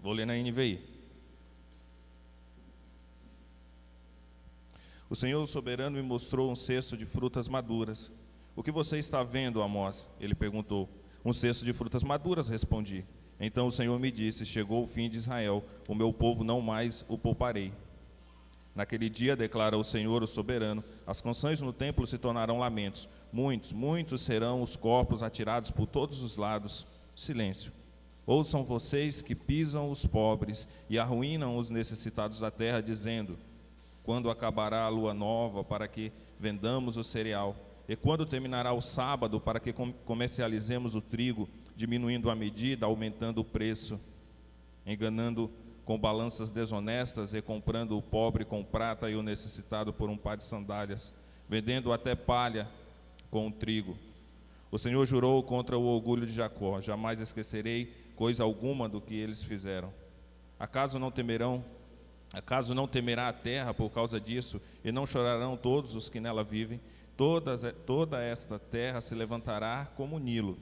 Vou ler na NVI. O Senhor soberano me mostrou um cesto de frutas maduras. O que você está vendo, Amós? Ele perguntou. Um cesto de frutas maduras, respondi. Então o Senhor me disse, chegou o fim de Israel, o meu povo não mais o pouparei. Naquele dia, declara o Senhor, o soberano, as canções no templo se tornarão lamentos. Muitos serão os corpos atirados por todos os lados. Silêncio. Ouçam vocês que pisam os pobres e arruinam os necessitados da terra, dizendo, quando acabará a lua nova para que vendamos o cereal? E quando terminará o sábado para que comercializemos o trigo, diminuindo a medida, aumentando o preço, enganando com balanças desonestas e comprando o pobre com prata e o necessitado por um par de sandálias, vendendo até palha com o trigo. O Senhor jurou contra o orgulho de Jacó, jamais esquecerei coisa alguma do que eles fizeram. Acaso não temerá a terra por causa disso, e não chorarão todos os que nela vivem? Toda esta terra se levantará como o Nilo,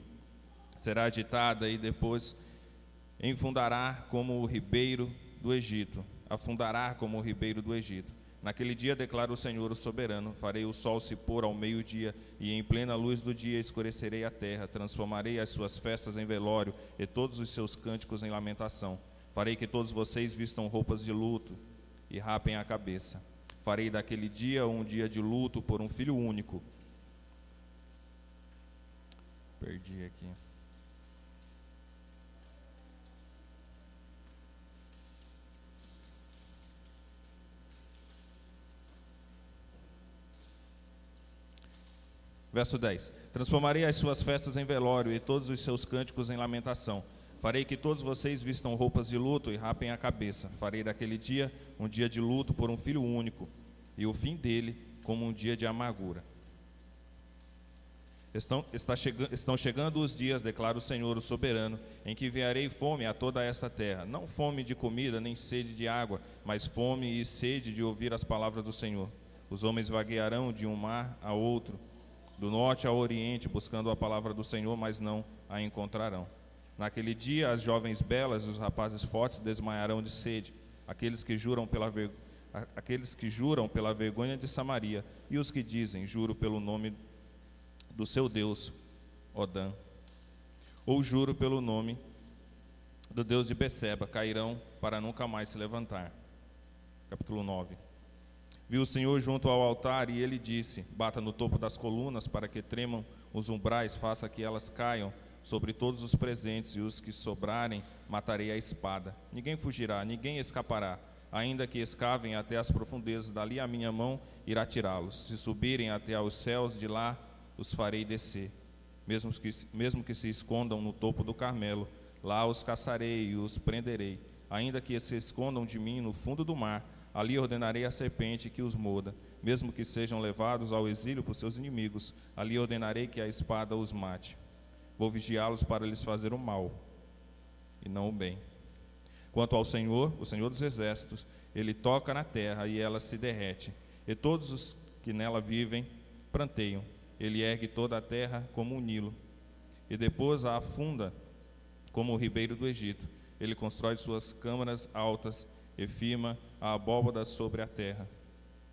será agitada e depois enfundará como o ribeiro do Egito, afundará como o ribeiro do Egito. Naquele dia, declara o Senhor, o soberano, farei o sol se pôr ao meio-dia, e em plena luz do dia escurecerei a terra, transformarei as suas festas em velório, e todos os seus cânticos em lamentação. Farei que todos vocês vistam roupas de luto e rapem a cabeça. Farei daquele dia um dia de luto por um filho único. Perdi aqui. Verso 10. Transformarei as suas festas em velório e todos os seus cânticos em lamentação. Farei que todos vocês vistam roupas de luto e rapem a cabeça. Farei daquele dia um dia de luto por um filho único, e o fim dele como um dia de amargura. Estão chegando os dias, declara o Senhor, o soberano, em que enviarei fome a toda esta terra. Não fome de comida, nem sede de água, mas fome e sede de ouvir as palavras do Senhor. Os homens vaguearão de um mar a outro, do norte ao oriente, buscando a palavra do Senhor, mas não a encontrarão. Naquele dia, as jovens belas e os rapazes fortes desmaiarão de sede, aqueles que juram pela vergonha de Samaria, e os que dizem, juro pelo nome do seu Deus, Odã, ou juro pelo nome do Deus de Beceba, cairão para nunca mais se levantar. Capítulo 9. Viu o Senhor junto ao altar e ele disse, bata no topo das colunas para que tremam os umbrais, faça que elas caiam sobre todos os presentes, e os que sobrarem matarei a espada. Ninguém fugirá, ninguém escapará, ainda que escavem até as profundezas, dali a minha mão irá tirá-los. Se subirem até aos céus, de lá os farei descer. Mesmo que se escondam no topo do Carmelo, lá os caçarei e os prenderei. Ainda que se escondam de mim no fundo do mar, ali ordenarei à serpente que os morda. Mesmo que sejam levados ao exílio por seus inimigos, ali ordenarei que a espada os mate. Vou vigiá-los para lhes fazer o mal e não o bem. Quanto ao Senhor, o Senhor dos exércitos, ele toca na terra e ela se derrete, e todos os que nela vivem pranteiam. Ele ergue toda a terra como o Nilo, e depois a afunda como o ribeiro do Egito. Ele constrói suas câmaras altas e firma a abóbada sobre a terra.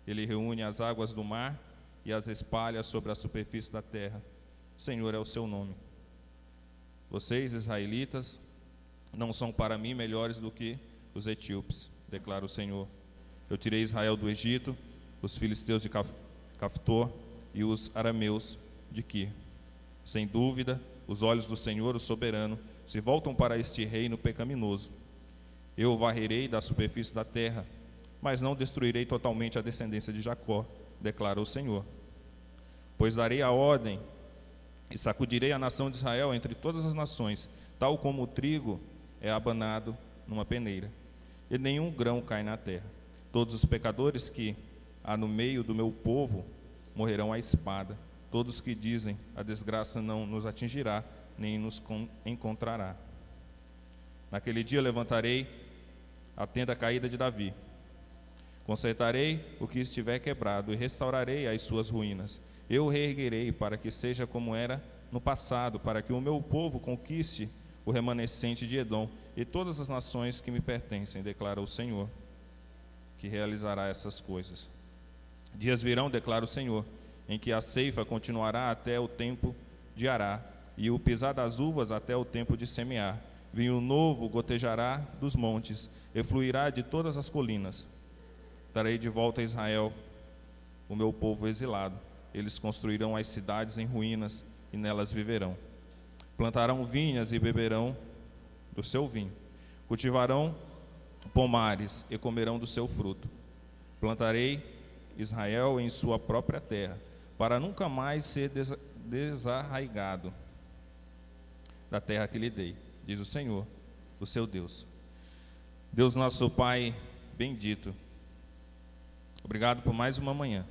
Ele reúne as águas do mar e as espalha sobre a superfície da terra. Senhor é o seu nome. Vocês, israelitas, não são para mim melhores do que os etíopes, declara o Senhor. Eu tirei Israel do Egito, os filisteus de Caftor e os arameus de Quir. Sem dúvida, os olhos do Senhor, o soberano, se voltam para este reino pecaminoso. Eu o varrerei da superfície da terra, mas não destruirei totalmente a descendência de Jacó, declara o Senhor. Pois darei a ordem e sacudirei a nação de Israel entre todas as nações, tal como o trigo é abanado numa peneira, e nenhum grão cai na terra. Todos os pecadores que há no meio do meu povo morrerão à espada. Todos que dizem, a desgraça não nos atingirá, nem nos encontrará. Naquele dia levantarei a tenda caída de Davi, consertarei o que estiver quebrado e restaurarei as suas ruínas. Eu o reerguerei para que seja como era no passado, para que o meu povo conquiste o remanescente de Edom e todas as nações que me pertencem, declara o Senhor, que realizará essas coisas. Dias virão, declara o Senhor, em que a ceifa continuará até o tempo de arar, e o pisar das uvas até o tempo de semear. Vinho novo gotejará dos montes, e fluirá de todas as colinas. Trarei de volta a Israel, o meu povo exilado. Eles construirão as cidades em ruínas, e nelas viverão. Plantarão vinhas e beberão do seu vinho. Cultivarão pomares e comerão do seu fruto. Plantarei Israel em sua própria terra, para nunca mais ser desarraigado da terra que lhe dei, diz o Senhor, o seu Deus. Deus nosso Pai bendito, obrigado por mais uma manhã.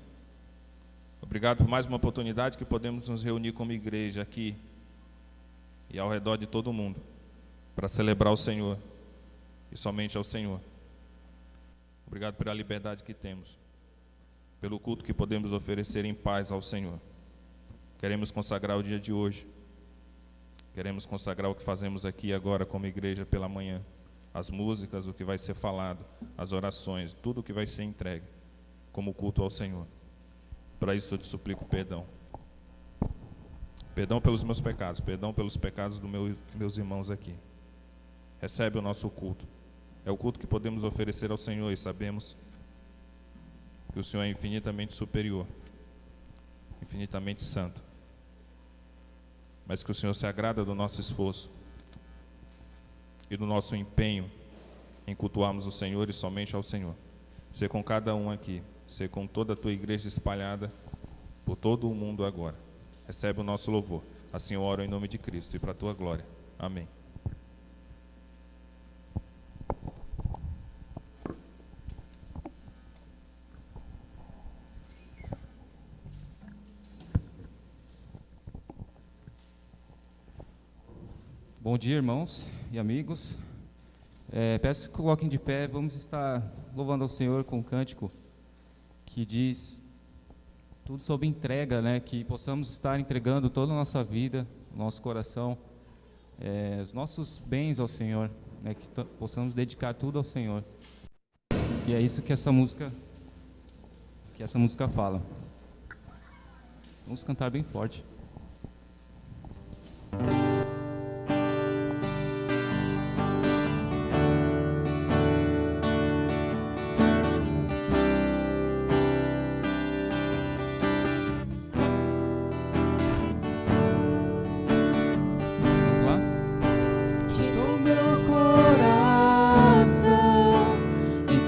Obrigado por mais uma oportunidade que podemos nos reunir como igreja aqui e ao redor de todo mundo para celebrar o Senhor e somente ao Senhor. Obrigado pela liberdade que temos, pelo culto que podemos oferecer em paz ao Senhor. Queremos consagrar o dia de hoje, queremos consagrar o que fazemos aqui agora como igreja pela manhã, as músicas, o que vai ser falado, as orações, tudo o que vai ser entregue como culto ao Senhor. Para isso eu te suplico perdão. Perdão pelos meus pecados, perdão pelos pecados dos meus irmãos aqui. Recebe o nosso culto. É o culto que podemos oferecer ao Senhor e sabemos que o Senhor é infinitamente superior, infinitamente santo. Mas que o Senhor se agrada do nosso esforço e do nosso empenho em cultuarmos o Senhor e somente ao Senhor. Ser com cada um aqui, ser com toda a tua igreja espalhada por todo o mundo agora. Recebe o nosso louvor. Assim eu oro em nome de Cristo e para a tua glória. Amém. Bom dia, irmãos e amigos. Peço que coloquem de pé. Vamos estar louvando ao Senhor com um cântico que diz tudo sobre entrega, né? Que possamos estar entregando toda a nossa vida, nosso coração, os nossos bens ao Senhor, né? Que possamos dedicar tudo ao Senhor. E é isso que essa música fala. Vamos cantar bem forte.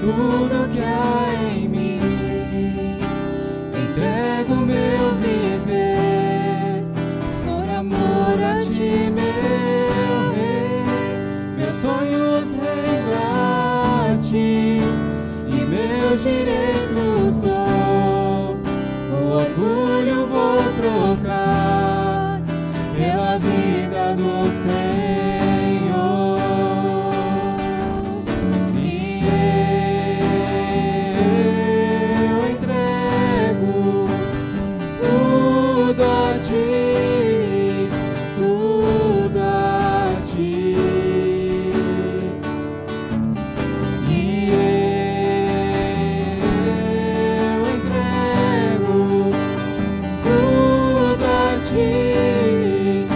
Tudo que há em mim, entrego meu viver, por amor a ti, meu Rei. Meus sonhos rendo a ti, e meus direitos dou. O orgulho vou trocar pela vida do Senhor. Tudo a ti, e eu entrego tudo a ti,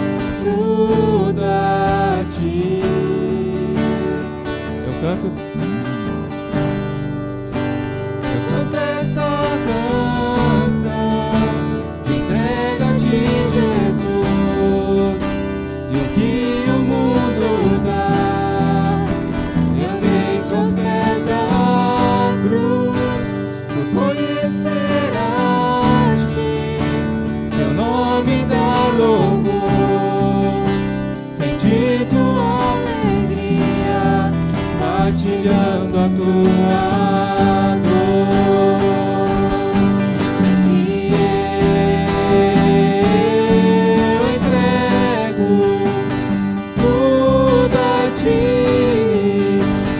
tudo a ti. Eu canto essa canção de entrega de Jesus, e o que o mundo dá, eu deixo aos pés da cruz, por conhecer a ti, teu nome dá louvor, sentir tua alegria, partilhando a tua dor.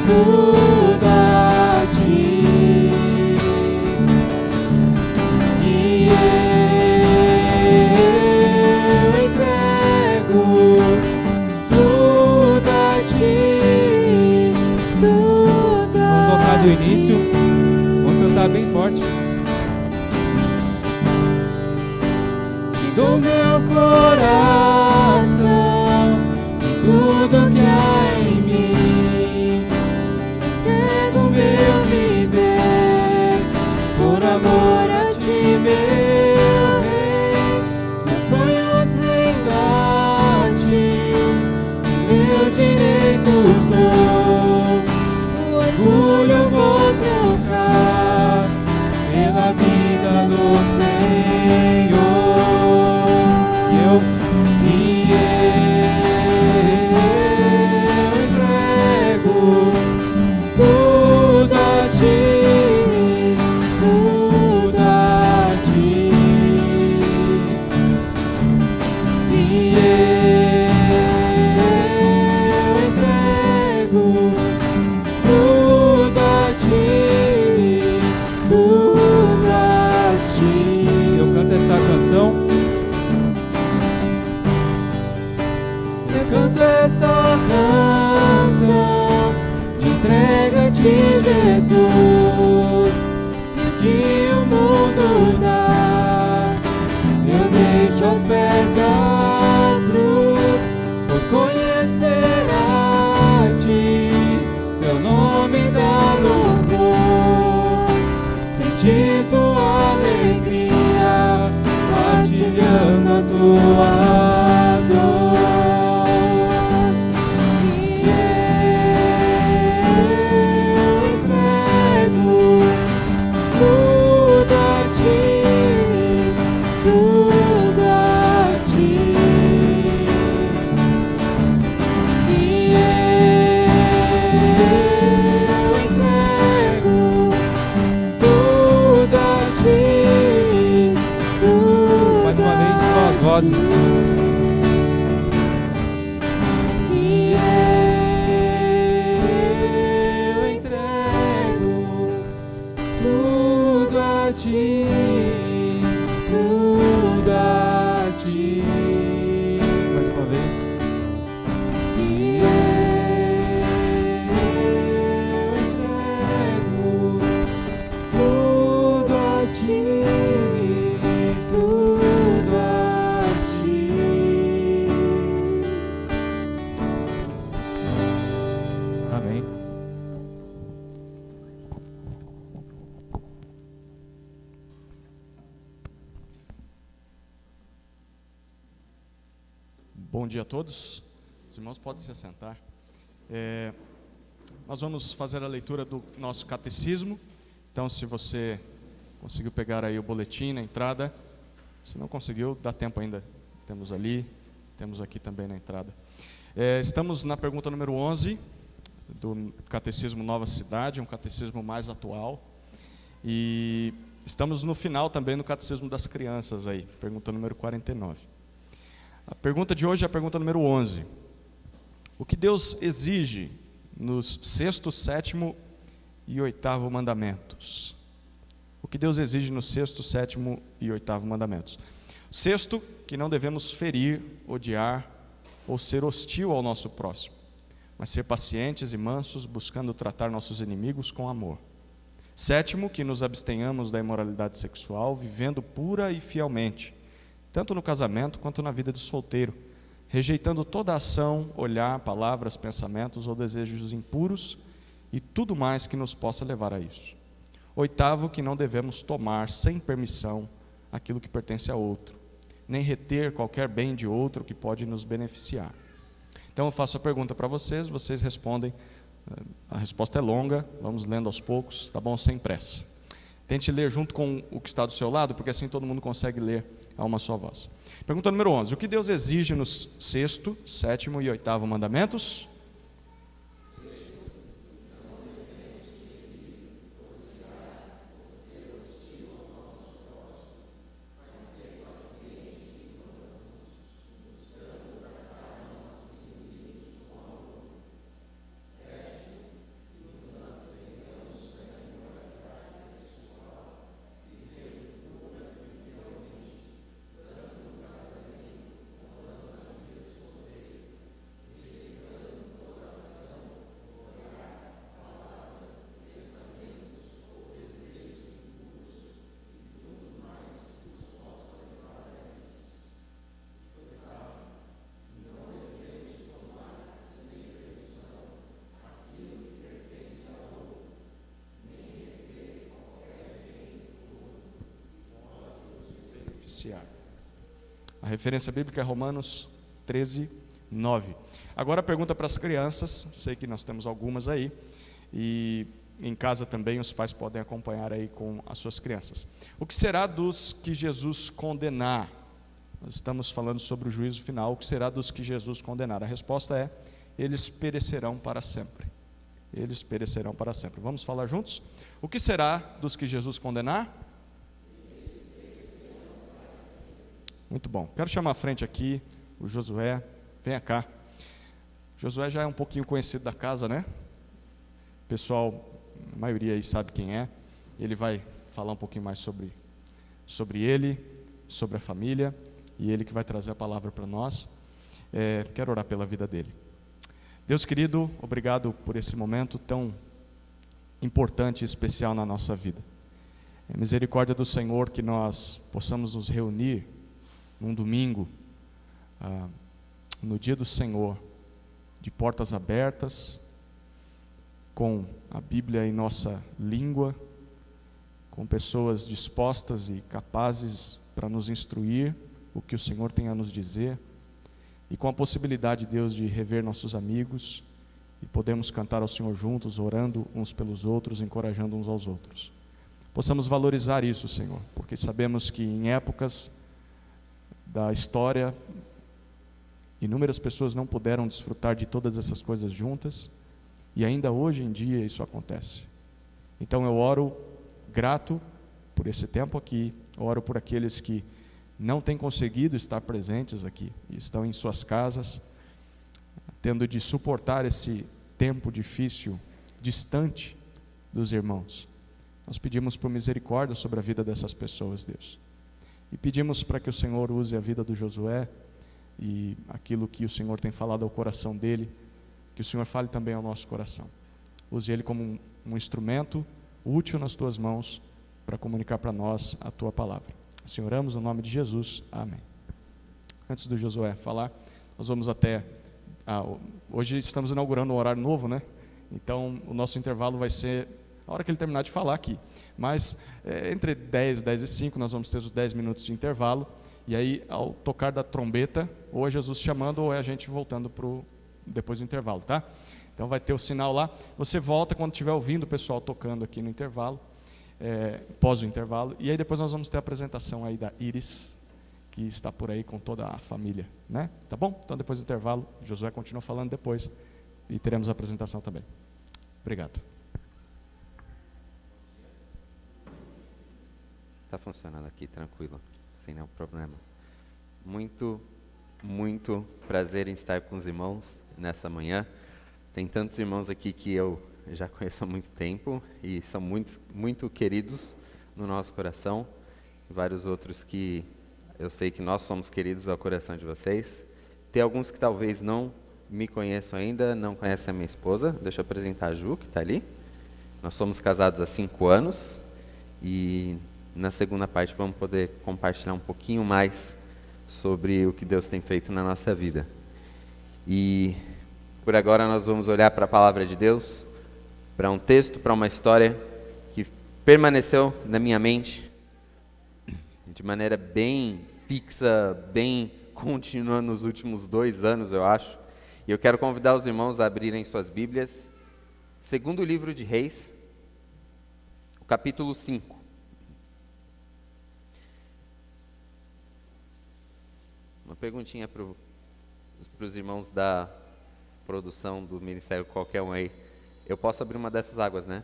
Tudo a ti, e eu entrego tudo do início. Vamos cantar bem forte. Te dou meu coração e tudo que há em mim. Entrego meu viver por amor a ti, meu rei. Meus sonhos rendo a ti, meus direitos dou. O orgulho vou trocar pela vida do Senhor. E eu entrego tudo a ti, tudo a ti. E eu entrego tudo a ti, tudo a ti. Eu canto esta canção. Eu canto esta canção de entrega a ti, Jesus. E o que o mundo dá, eu deixo aos pés da cruz. Por conhecer a ti, teu nome dá louvor. Sentir tua alegria, partilhando a tua dor. Mais uma vez, só as vozes. E eu entrego tudo a ti, tudo a ti. Mais uma vez. E eu entrego tudo a ti, tudo a ti. Amém. Bom dia a todos. Os irmãos podem se assentar. Nós vamos fazer a leitura do nosso catecismo. Então, se você conseguiu pegar aí o boletim na entrada, se não conseguiu, dá tempo ainda. Temos ali, temos aqui também na entrada. Estamos na pergunta número 11 do Catecismo Nova Cidade, um catecismo mais atual. E estamos no final também no Catecismo das Crianças aí, pergunta número 49. A pergunta de hoje é a pergunta número 11. O que Deus exige nos 6º, 7º e 8º mandamentos? O que Deus exige nos 6º, 7º e 8º mandamentos? Sexto, que não devemos ferir, odiar ou ser hostil ao nosso próximo, mas ser pacientes e mansos, buscando tratar nossos inimigos com amor. Sétimo, que nos abstenhamos da imoralidade sexual, vivendo pura e fielmente, tanto no casamento quanto na vida de solteiro, rejeitando toda ação, olhar, palavras, pensamentos ou desejos impuros e tudo mais que nos possa levar a isso. Oitavo, que não devemos tomar sem permissão aquilo que pertence a outro, nem reter qualquer bem de outro que pode nos beneficiar. Então eu faço a pergunta para vocês, vocês respondem. A resposta é longa, vamos lendo aos poucos, tá bom? Sem pressa. Tente ler junto com o que está do seu lado, porque assim todo mundo consegue ler a uma só voz. Pergunta número 11. O que Deus exige nos 6º, 7º e 8º mandamentos? iniciar. A referência bíblica é Romanos 13, 9. Agora a pergunta para as crianças, sei que nós temos algumas aí, e em casa também os pais podem acompanhar aí com as suas crianças. O que será dos que Jesus condenar? Nós estamos falando sobre o juízo final. O que será dos que Jesus condenar? A resposta é: eles perecerão para sempre. Eles perecerão para sempre. Vamos falar juntos? O que será dos que Jesus condenar? Muito bom. Quero chamar à frente aqui o Josué. Venha cá. Josué já é um pouquinho conhecido da casa, né? O pessoal, a maioria aí sabe quem é. Ele vai falar um pouquinho mais sobre ele, sobre a família, e ele que vai trazer a palavra para nós. Quero orar pela vida dele. Deus querido, obrigado por esse momento tão importante e especial na nossa vida. É misericórdia do Senhor que nós possamos nos reunir num domingo, no dia do Senhor, de portas abertas, com a Bíblia em nossa língua, com pessoas dispostas e capazes para nos instruir o que o Senhor tem a nos dizer, e com a possibilidade, Deus, de rever nossos amigos e podemos cantar ao Senhor juntos, orando uns pelos outros, encorajando uns aos outros. Possamos valorizar isso, Senhor, porque sabemos que em épocas da história, inúmeras pessoas não puderam desfrutar de todas essas coisas juntas, e ainda hoje em dia isso acontece. Então eu oro grato por esse tempo aqui, oro por aqueles que não têm conseguido estar presentes aqui, e estão em suas casas, tendo de suportar esse tempo difícil, distante dos irmãos. Nós pedimos por misericórdia sobre a vida dessas pessoas, Deus. E pedimos para que o Senhor use a vida do Josué e aquilo que o Senhor tem falado ao coração dele, que o Senhor fale também ao nosso coração. Use ele como um instrumento útil nas tuas mãos para comunicar para nós a tua palavra. Assim oramos no nome de Jesus. Amém. Antes do Josué falar, nós vamos hoje estamos inaugurando um horário novo, né? Então o nosso intervalo vai ser a hora que ele terminar de falar aqui. Mas entre 10 e 5 nós vamos ter os 10 minutos de intervalo. E aí, ao tocar da trombeta, ou é Jesus chamando, ou é a gente voltando depois do intervalo, tá? Então vai ter o sinal lá. Você volta quando estiver ouvindo o pessoal tocando aqui no intervalo, pós o intervalo. E aí depois nós vamos ter a apresentação aí da Iris, que está por aí com toda a família, né? Tá bom? Então depois do intervalo, Josué continua falando depois e teremos a apresentação também. Obrigado. Está funcionando aqui, tranquilo, sem nenhum problema. Muito, muito prazer em estar com os irmãos nessa manhã. Tem tantos irmãos aqui que eu já conheço há muito tempo e são muito, muito queridos no nosso coração. Vários outros que eu sei que nós somos queridos ao coração de vocês. Tem alguns que talvez não me conheçam ainda, não conhecem a minha esposa. Deixa eu apresentar a Ju, que está ali. Nós somos casados há 5 anos e na segunda parte vamos poder compartilhar um pouquinho mais sobre o que Deus tem feito na nossa vida. E por agora nós vamos olhar para a palavra de Deus, para um texto, para uma história que permaneceu na minha mente de maneira bem fixa, bem contínua nos últimos 2 anos, eu acho. E eu quero convidar os irmãos a abrirem suas Bíblias. Segundo livro de Reis, o capítulo 5. Uma perguntinha para os irmãos da produção do ministério, qualquer um aí. Eu posso abrir uma dessas águas, né?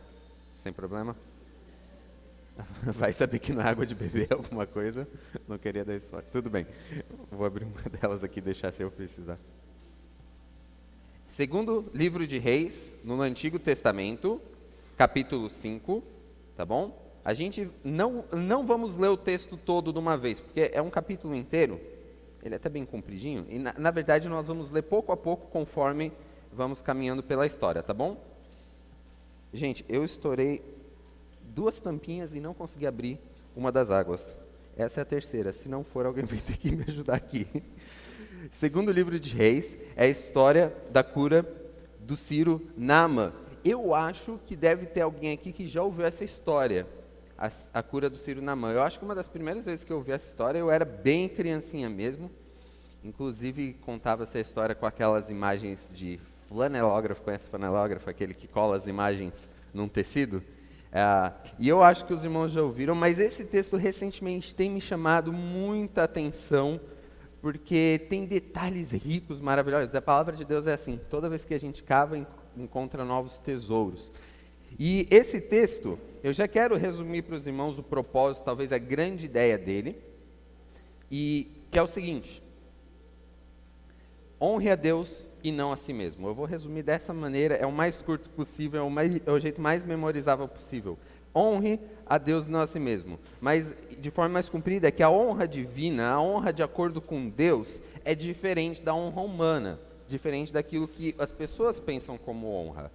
Sem problema? Vai saber que não é água de beber, alguma coisa. Não queria dar isso. Tudo bem. Vou abrir uma delas aqui e deixar se eu precisar. Segundo livro de Reis, no Antigo Testamento, capítulo 5, tá bom? A gente não vamos ler o texto todo de uma vez, porque é um capítulo inteiro. Ele é até bem compridinho, e na verdade nós vamos ler pouco a pouco conforme vamos caminhando pela história, tá bom? Gente, eu estourei 2 tampinhas e não consegui abrir uma das águas. Essa é a terceira, se não for alguém vai ter que me ajudar aqui. Segundo livro de Reis, é a história da cura do Ciro Naaman. Eu acho que deve ter alguém aqui que já ouviu essa história. a cura do Ciro Naamã. Eu acho que uma das primeiras vezes que eu ouvi essa história, eu era bem criancinha mesmo. Inclusive, contava essa história com aquelas imagens de flanelógrafo. Conhece flanelógrafo? Aquele que cola as imagens num tecido? E eu acho que os irmãos já ouviram, mas esse texto recentemente tem me chamado muita atenção, porque tem detalhes ricos, maravilhosos. A palavra de Deus é assim, toda vez que a gente cava, encontra novos tesouros. E esse texto, eu já quero resumir para os irmãos o propósito, talvez a grande ideia dele, e que é o seguinte: honre a Deus e não a si mesmo. Eu vou resumir dessa maneira, é o mais curto possível, é o jeito mais memorizável possível. Honre a Deus e não a si mesmo. Mas, de forma mais comprida, é que a honra divina, a honra de acordo com Deus, é diferente da honra humana, diferente daquilo que as pessoas pensam como honra.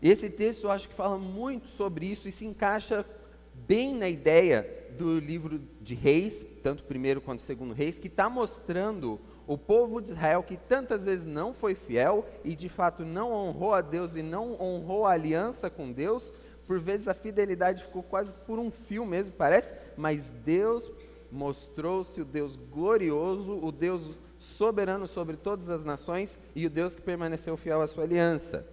Esse texto eu acho que fala muito sobre isso e se encaixa bem na ideia do livro de Reis, tanto primeiro quanto segundo Reis, que está mostrando o povo de Israel que tantas vezes não foi fiel e de fato não honrou a Deus e não honrou a aliança com Deus. Por vezes a fidelidade ficou quase por um fio mesmo, parece, mas Deus mostrou-se o Deus glorioso, o Deus soberano sobre todas as nações e o Deus que permaneceu fiel à sua aliança.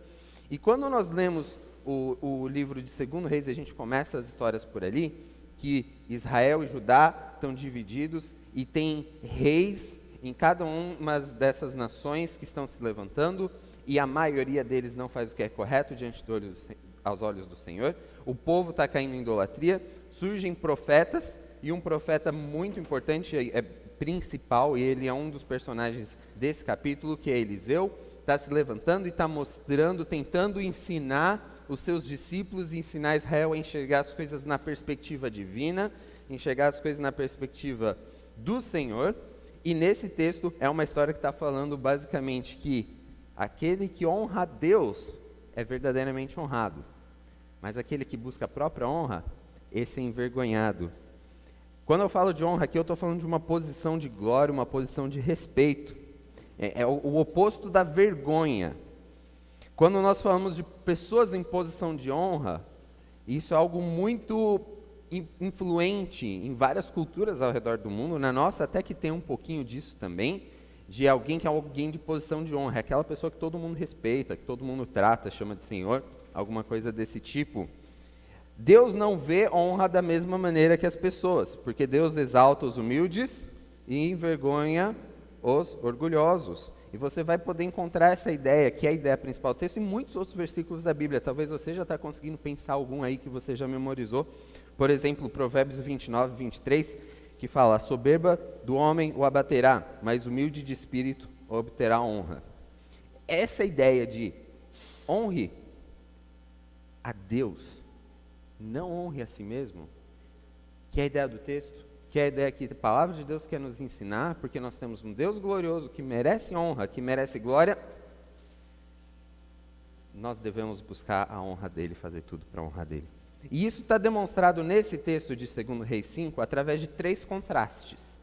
E quando nós lemos o livro de 2 Reis, a gente começa as histórias por ali, que Israel e Judá estão divididos e tem reis em cada uma dessas nações que estão se levantando, e a maioria deles não faz o que é correto diante aos olhos do Senhor. O povo está caindo em idolatria, surgem profetas, e um profeta muito importante, é principal, e ele é um dos personagens desse capítulo, que é Eliseu, está se levantando e está mostrando, tentando ensinar os seus discípulos, ensinar Israel a enxergar as coisas na perspectiva divina, enxergar as coisas na perspectiva do Senhor. E nesse texto é uma história que está falando basicamente que aquele que honra a Deus é verdadeiramente honrado, mas aquele que busca a própria honra, esse é envergonhado. Quando eu falo de honra aqui, eu estou falando de uma posição de glória, uma posição de respeito. É o oposto da vergonha. Quando nós falamos de pessoas em posição de honra, isso é algo muito influente em várias culturas ao redor do mundo. Na nossa até que tem um pouquinho disso também, de alguém que é alguém de posição de honra, é aquela pessoa que todo mundo respeita, que todo mundo trata, chama de senhor, alguma coisa desse tipo. Deus não vê honra da mesma maneira que as pessoas, porque Deus exalta os humildes e envergonha os orgulhosos. E você vai poder encontrar essa ideia, que é a ideia principal do texto, em muitos outros versículos da Bíblia. Talvez você já está conseguindo pensar algum aí que você já memorizou. Por exemplo, Provérbios 29, 23, que fala: a soberba do homem o abaterá, mas humilde de espírito obterá honra. Essa ideia de honre a Deus, não honre a si mesmo, que é a ideia do texto, que é a ideia que a palavra de Deus quer nos ensinar, porque nós temos um Deus glorioso que merece honra, que merece glória. Nós devemos buscar a honra dele, fazer tudo para a honra dele. E isso está demonstrado nesse texto de 2 Reis 5, através de 3 contrastes,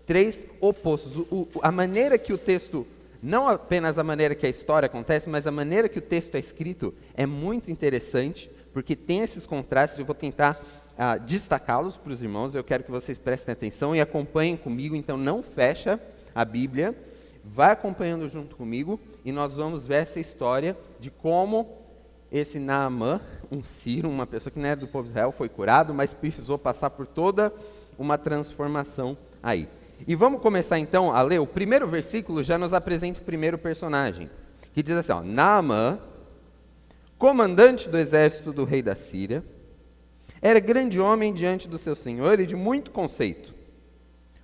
3 opostos. A maneira que o texto, não apenas a maneira que a história acontece, mas a maneira que o texto é escrito é muito interessante, porque tem esses contrastes. Eu vou tentar destacá-los para os irmãos. Eu quero que vocês prestem atenção e acompanhem comigo. Então não fecha a Bíblia, vai acompanhando junto comigo, e nós vamos ver essa história de como esse Naamã, um sírio, uma pessoa que não era do povo de Israel, foi curado, mas precisou passar por toda uma transformação aí. E vamos começar então a ler. O primeiro versículo já nos apresenta o primeiro personagem, que diz assim: Naamã, comandante do exército do rei da Síria, era grande homem diante do seu senhor e de muito conceito,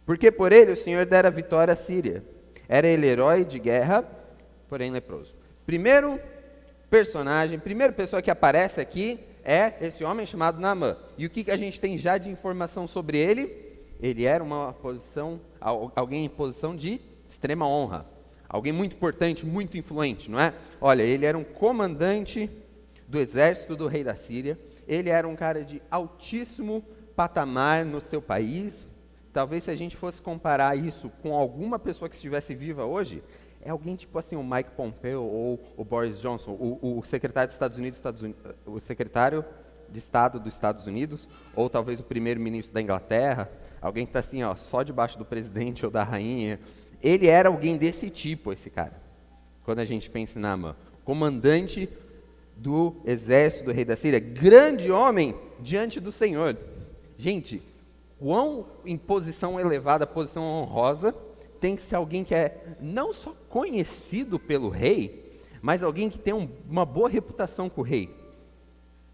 porque por ele o Senhor dera vitória à Síria. Era ele herói de guerra, porém leproso. Primeiro personagem, primeira pessoa que aparece aqui é esse homem chamado Naamã. E o que a gente tem já de informação sobre ele? Ele era alguém em posição de extrema honra, alguém muito importante, muito influente, não é? Olha, ele era um comandante do exército do rei da Síria. Ele era um cara de altíssimo patamar no seu país. Talvez se a gente fosse comparar isso com alguma pessoa que estivesse viva hoje, é alguém tipo assim, o Mike Pompeo ou o Boris Johnson, o secretário dos Estados Unidos, o secretário de Estado dos Estados Unidos, ou talvez o primeiro-ministro da Inglaterra, alguém que está assim, ó, só debaixo do presidente ou da rainha. Ele era alguém desse tipo, esse cara. Quando a gente pensa em Naamã, comandante do exército do rei da Síria, grande homem diante do Senhor. Gente, quão em posição elevada, posição honrosa, tem que ser alguém que é não só conhecido pelo rei, mas alguém que tem uma boa reputação com o rei.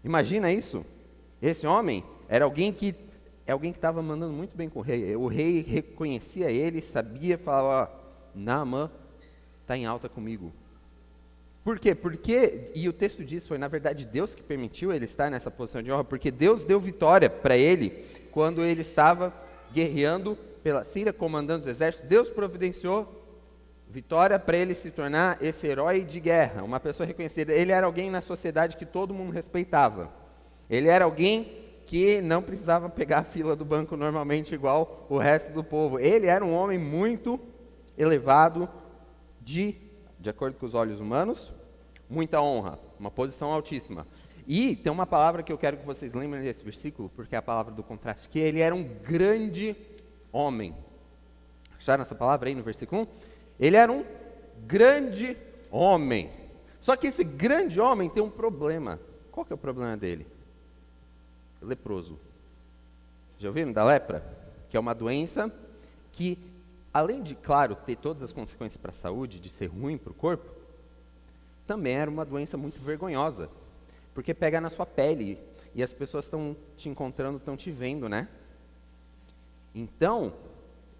Imagina isso. Esse homem era alguém que estava mandando muito bem com o rei. O rei reconhecia ele, sabia, falava, Naamã está em alta comigo. Por quê? Porque, e o texto diz, foi na verdade Deus que permitiu ele estar nessa posição de honra, porque Deus deu vitória para ele quando ele estava guerreando pela Síria, comandando os exércitos. Deus providenciou vitória para ele se tornar esse herói de guerra, uma pessoa reconhecida. Ele era alguém na sociedade que todo mundo respeitava. Ele era alguém que não precisava pegar a fila do banco normalmente igual o resto do povo. Ele era um homem muito elevado, de acordo com os olhos humanos, muita honra, uma posição altíssima. E tem uma palavra que eu quero que vocês lembrem desse versículo, porque é a palavra do contraste, que ele era um grande homem. Acharam essa palavra aí no versículo 1? Ele era um grande homem. Só que esse grande homem tem um problema. Qual que é o problema dele? Leproso. Já ouviram da lepra? Que é uma doença que, além de, claro, ter todas as consequências para a saúde, de ser ruim para o corpo, também era uma doença muito vergonhosa, porque pega na sua pele, e as pessoas estão te encontrando, estão te vendo, né? Então,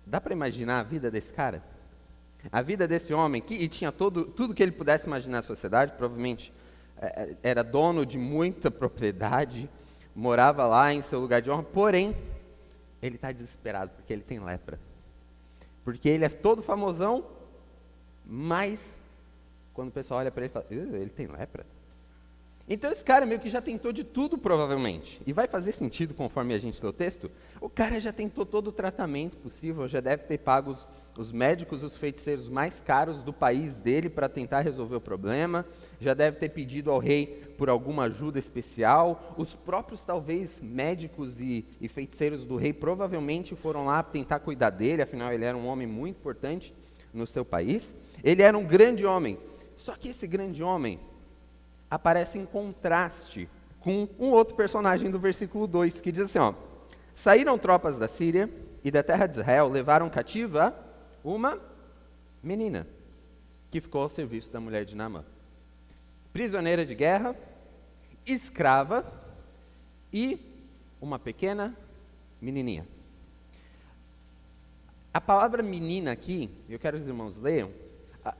dá para imaginar a vida desse cara? A vida desse homem, que tinha tudo que ele pudesse imaginar na sociedade, provavelmente era dono de muita propriedade, morava lá em seu lugar de honra, porém, ele está desesperado, porque ele tem lepra. Porque ele é todo famosão, mas quando o pessoal olha para ele, fala, ele tem lepra? Então esse cara meio que já tentou de tudo, provavelmente. E vai fazer sentido conforme a gente lê o texto. O cara já tentou todo o tratamento possível, já deve ter pago os médicos, os feiticeiros mais caros do país dele para tentar resolver o problema. Já deve ter pedido ao rei por alguma ajuda especial. Os próprios, talvez, médicos e feiticeiros do rei provavelmente foram lá tentar cuidar dele, afinal ele era um homem muito importante no seu país. Ele era um grande homem. Só que esse grande homem aparece em contraste com um outro personagem do versículo 2, que diz assim, ó, saíram tropas da Síria e da terra de Israel, levaram cativa uma menina, que ficou ao serviço da mulher de Naamã. Prisioneira de guerra, escrava e uma pequena menininha. A palavra menina aqui, eu quero que os irmãos leiam,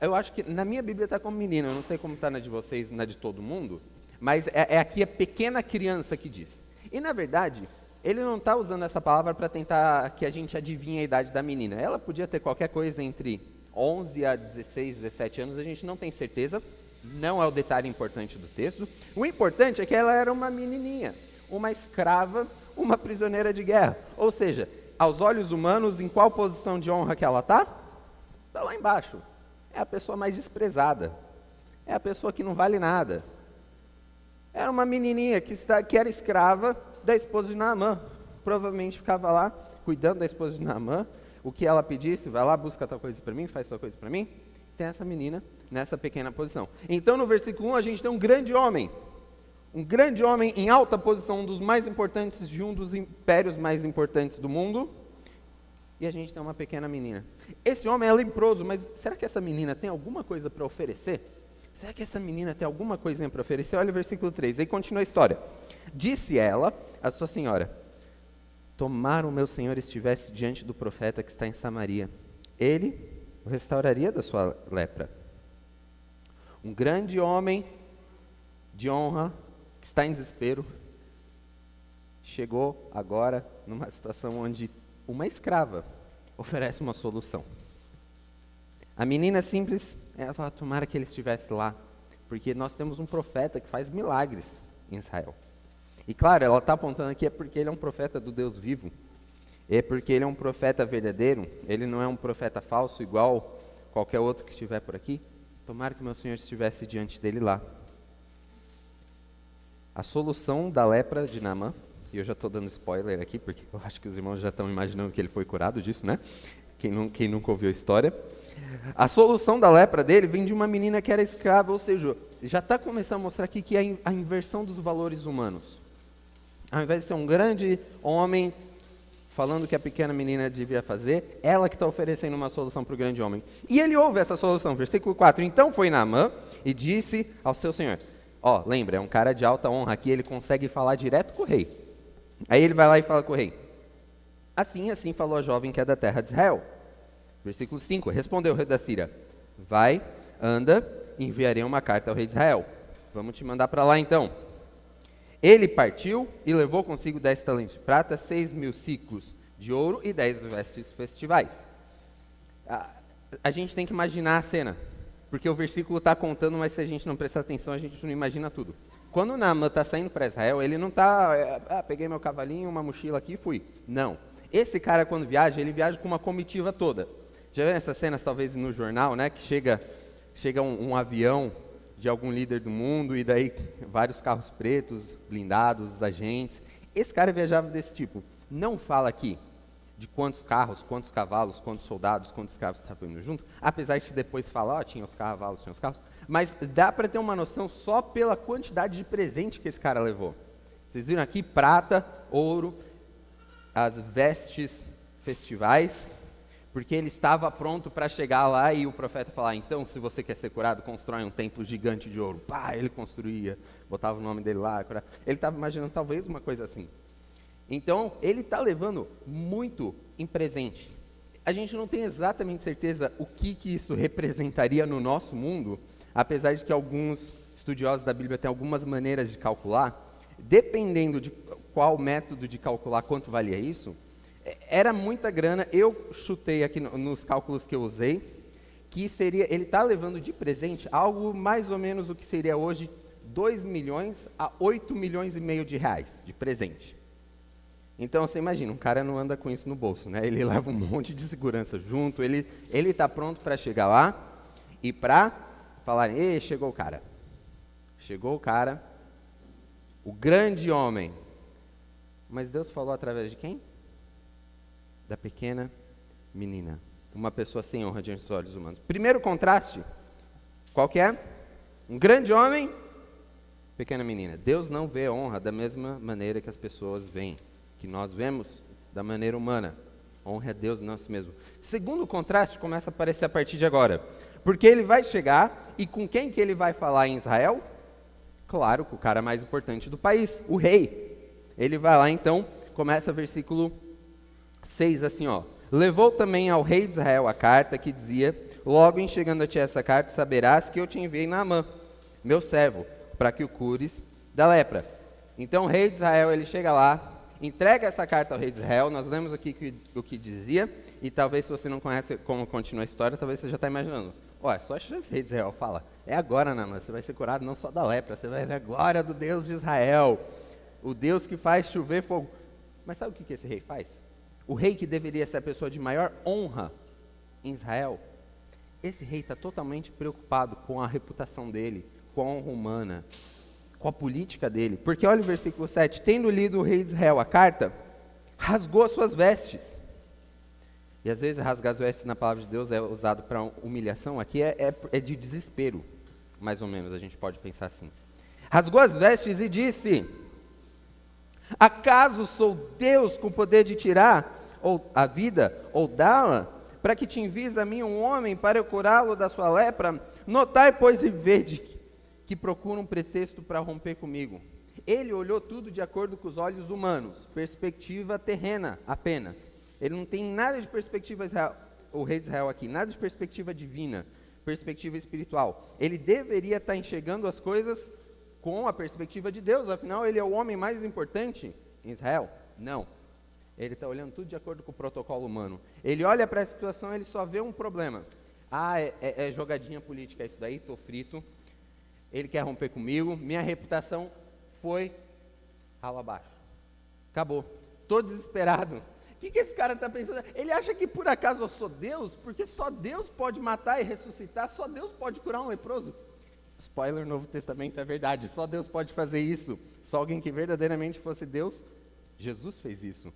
eu acho que na minha Bíblia está como menina, eu não sei como está na de vocês, na de todo mundo, mas é aqui a pequena criança que diz. E na verdade, ele não está usando essa palavra para tentar que a gente adivinhe a idade da menina. Ela podia ter qualquer coisa entre 11 a 16, 17 anos, a gente não tem certeza, não é o detalhe importante do texto. O importante é que ela era uma menininha, uma escrava, uma prisioneira de guerra. Ou seja, aos olhos humanos, em qual posição de honra que ela está? Está lá embaixo. É a pessoa mais desprezada. É a pessoa que não vale nada. Era uma menininha que era escrava da esposa de Naamã. Provavelmente ficava lá cuidando da esposa de Naamã. O que ela pedisse, vai lá, busca tal coisa para mim, faz tal coisa para mim. Tem essa menina nessa pequena posição. Então, no versículo 1, a gente tem um grande homem em alta posição, um dos mais importantes de um dos impérios mais importantes do mundo. E a gente tem uma pequena menina. Esse homem é leproso, mas será que essa menina tem alguma coisa para oferecer? Será que essa menina tem alguma coisinha para oferecer? Olha o versículo 3, aí continua a história. Disse ela, a sua senhora, tomara o meu senhor estivesse diante do profeta que está em Samaria. Ele o restauraria da sua lepra. Um grande homem de honra, que está em desespero, chegou agora numa situação onde uma escrava oferece uma solução. A menina simples, ela fala, tomara que ele estivesse lá, porque nós temos um profeta que faz milagres em Israel. E claro, ela está apontando aqui é porque ele é um profeta do Deus vivo, é porque ele é um profeta verdadeiro, ele não é um profeta falso igual qualquer outro que estiver por aqui. Tomara que meu Senhor estivesse diante dele lá. A solução da lepra de Naamã, e eu já estou dando spoiler aqui, porque eu acho que os irmãos já estão imaginando que ele foi curado disso, né? Quem nunca ouviu a história. A solução da lepra dele vem de uma menina que era escrava, ou seja, já está começando a mostrar aqui que é a inversão dos valores humanos. Ao invés de ser um grande homem falando o que a pequena menina devia fazer, ela que está oferecendo uma solução para o grande homem. E ele ouve essa solução, versículo 4. Então foi Naamã e disse ao seu senhor, lembra, é um cara de alta honra aqui, ele consegue falar direto com o rei. Aí ele vai lá e fala com o rei. Assim falou a jovem que é da terra de Israel. Versículo 5, respondeu o rei da Síria, vai, anda, enviarei uma carta ao rei de Israel. Vamos te mandar para lá então. Ele partiu e levou consigo 10 talentos de prata, 6.000 ciclos de ouro e 10 vestes festivais. A gente tem que imaginar a cena, porque o versículo está contando, mas se a gente não prestar atenção, a gente não imagina tudo. Quando Naamã está saindo para Israel, ele não está, peguei meu cavalinho, uma mochila aqui e fui. Não. Esse cara, quando viaja, ele viaja com uma comitiva toda. Já viram essas cenas, talvez, no jornal, né? Que chega um avião de algum líder do mundo e daí vários carros pretos, blindados, agentes. Esse cara viajava desse tipo. Não fala aqui de quantos carros, quantos cavalos, quantos soldados, quantos escravos estavam indo junto, apesar de depois falar, tinha os cavalos, tinha os carros, mas dá para ter uma noção só pela quantidade de presente que esse cara levou. Vocês viram aqui prata, ouro, as vestes festivais, porque ele estava pronto para chegar lá e o profeta falar, então, se você quer ser curado, constrói um templo gigante de ouro. Ele construía, botava o nome dele lá. Ele estava imaginando talvez uma coisa assim. Então, ele está levando muito em presente. A gente não tem exatamente certeza o que isso representaria no nosso mundo, apesar de que alguns estudiosos da Bíblia têm algumas maneiras de calcular. Dependendo de qual método de calcular quanto valia isso, era muita grana. Eu chutei aqui nos cálculos que eu usei, que seria, ele está levando de presente algo mais ou menos o que seria hoje 2 milhões a 8 milhões e meio de reais de presente. Então você imagina, um cara não anda com isso no bolso, né? Ele leva um monte de segurança junto, ele está pronto para chegar lá e para falar, chegou o cara. Chegou o cara, o grande homem. Mas Deus falou através de quem? Da pequena menina. Uma pessoa sem honra diante dos olhos humanos. Primeiro contraste, qual que é? Um grande homem, pequena menina. Deus não vê honra da mesma maneira que as pessoas veem, que nós vemos da maneira humana. Honra a Deus e não a si mesmo. Segundo contraste começa a aparecer a partir de agora. Porque ele vai chegar, e com quem que ele vai falar em Israel? Claro, com o cara mais importante do país, o rei. Ele vai lá então, começa versículo 6 assim, levou também ao rei de Israel a carta que dizia, logo em chegando a ti essa carta, saberás que eu te enviei Naamã, meu servo, para que o cures da lepra. Então o rei de Israel, ele chega lá, entrega essa carta ao rei de Israel, nós lemos aqui o que dizia, e talvez se você não conhece como continua a história, talvez você já está imaginando. Só esse rei de Israel fala, é agora, Naamã, você vai ser curado não só da lepra, você vai ver a glória do Deus de Israel, o Deus que faz chover fogo. Mas sabe o que esse rei faz? O rei que deveria ser a pessoa de maior honra em Israel, esse rei está totalmente preocupado com a reputação dele, com a honra humana, com a política dele. Porque olha o versículo 7, tendo lido o rei de Israel a carta, rasgou as suas vestes. E às vezes rasgar as vestes na palavra de Deus é usado para humilhação, aqui é de desespero, mais ou menos, a gente pode pensar assim. Rasgou as vestes e disse, acaso sou Deus com poder de tirar a vida ou dá-la, para que te envies a mim um homem para eu curá-lo da sua lepra? Notai, pois, e vede que procura um pretexto para romper comigo. Ele olhou tudo de acordo com os olhos humanos, perspectiva terrena apenas. Ele não tem nada de perspectiva Israel, o rei de Israel aqui, nada de perspectiva divina, perspectiva espiritual. Ele deveria estar enxergando as coisas com a perspectiva de Deus, afinal ele é o homem mais importante em Israel? Não. Ele está olhando tudo de acordo com o protocolo humano. Ele olha para a situação, ele só vê um problema. É jogadinha política isso daí, estou frito. Ele quer romper comigo, minha reputação foi ralo abaixo. Acabou. Estou desesperado. O que esse cara está pensando? Ele acha que por acaso eu sou Deus? Porque só Deus pode matar e ressuscitar, só Deus pode curar um leproso. Spoiler, Novo Testamento é verdade. Só Deus pode fazer isso. Só alguém que verdadeiramente fosse Deus. Jesus fez isso.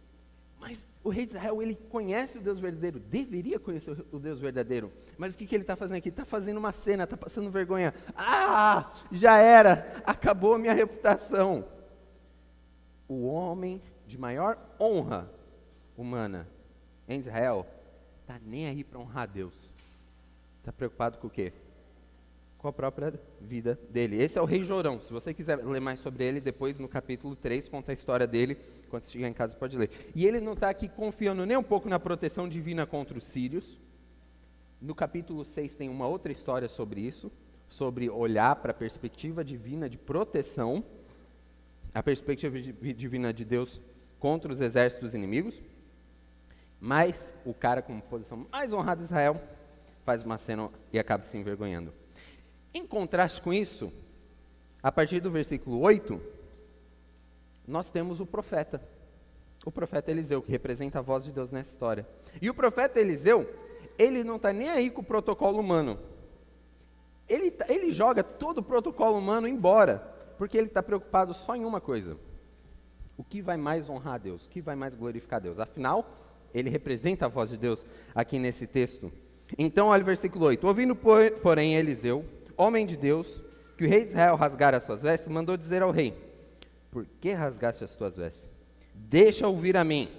Mas o rei de Israel, ele conhece o Deus verdadeiro. Deveria conhecer o Deus verdadeiro. Mas o que ele está fazendo aqui? Está fazendo uma cena, está passando vergonha. Ah, já era. Acabou a minha reputação. O homem de maior honra humana em Israel está nem aí para honrar Deus. Está preocupado com o quê? Com a própria vida dele. Esse é o rei Jorão. Se você quiser ler mais sobre ele, depois no capítulo 3, conta a história dele. Quando você chegar em casa, pode ler. E ele não está aqui confiando nem um pouco na proteção divina contra os sírios. No capítulo 6 tem uma outra história sobre isso, sobre olhar para a perspectiva divina de proteção, a perspectiva divina de Deus contra os exércitos inimigos. Mas o cara com posição mais honrada de Israel faz uma cena e acaba se envergonhando. Em contraste com isso, a partir do versículo 8, nós temos o profeta Eliseu, que representa a voz de Deus nessa história. E o profeta Eliseu, ele não está nem aí com o protocolo humano. Ele joga todo o protocolo humano embora, porque ele está preocupado só em uma coisa: o que vai mais honrar a Deus, o que vai mais glorificar a Deus. Afinal, ele representa a voz de Deus aqui nesse texto. Então, olha o versículo 8. Ouvindo, porém, Eliseu, homem de Deus, que o rei de Israel rasgara as suas vestes, mandou dizer ao rei: por que rasgaste as tuas vestes? Deixa ouvir a mim,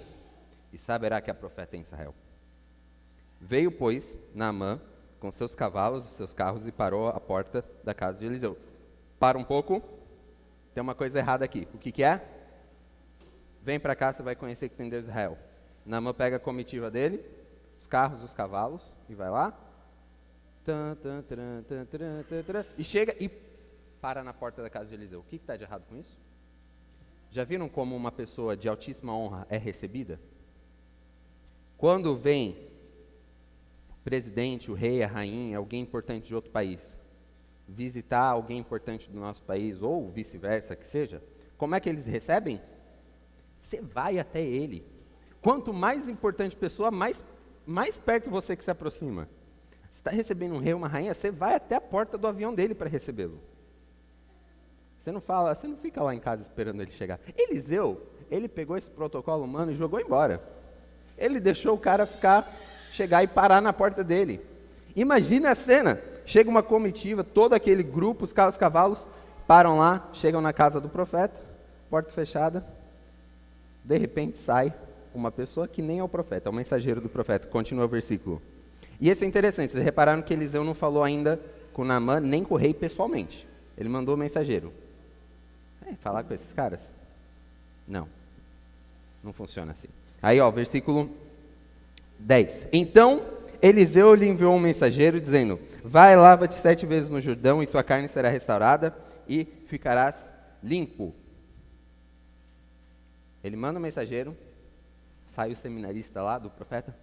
e saberá que há profeta em Israel. Veio, pois, Naamã, com seus cavalos e seus carros, e parou à porta da casa de Eliseu. Para um pouco, tem uma coisa errada aqui. O que é? Vem para cá, você vai conhecer que tem Deus em Israel. Naamã pega a comitiva dele, os carros, os cavalos, e vai lá. E chega e para na porta da casa de Eliseu. O que está de errado com isso? Já viram como uma pessoa de altíssima honra é recebida? Quando vem o presidente, o rei, a rainha, alguém importante de outro país, visitar alguém importante do nosso país, ou vice-versa que seja, como é que eles recebem? Você vai até ele. Quanto mais importante a pessoa, mais perto você que se aproxima. Você está recebendo um rei ou uma rainha, você vai até a porta do avião dele para recebê-lo. Você não fica lá em casa esperando ele chegar. Eliseu, ele pegou esse protocolo humano e jogou embora. Ele deixou o cara chegar e parar na porta dele. Imagina a cena. Chega uma comitiva, todo aquele grupo, os carros, os cavalos, param lá, chegam na casa do profeta, porta fechada. De repente sai uma pessoa que nem é o profeta, é o mensageiro do profeta. Continua o versículo. E esse é interessante, vocês repararam que Eliseu não falou ainda com Naamã, nem com o rei pessoalmente. Ele mandou o mensageiro. Falar com esses caras? Não funciona assim. Aí, versículo 10. Então, Eliseu lhe enviou um mensageiro, dizendo: vai, lava-te 7 vezes no Jordão, e tua carne será restaurada, e ficarás limpo. Ele manda um mensageiro, sai o seminarista lá do profeta.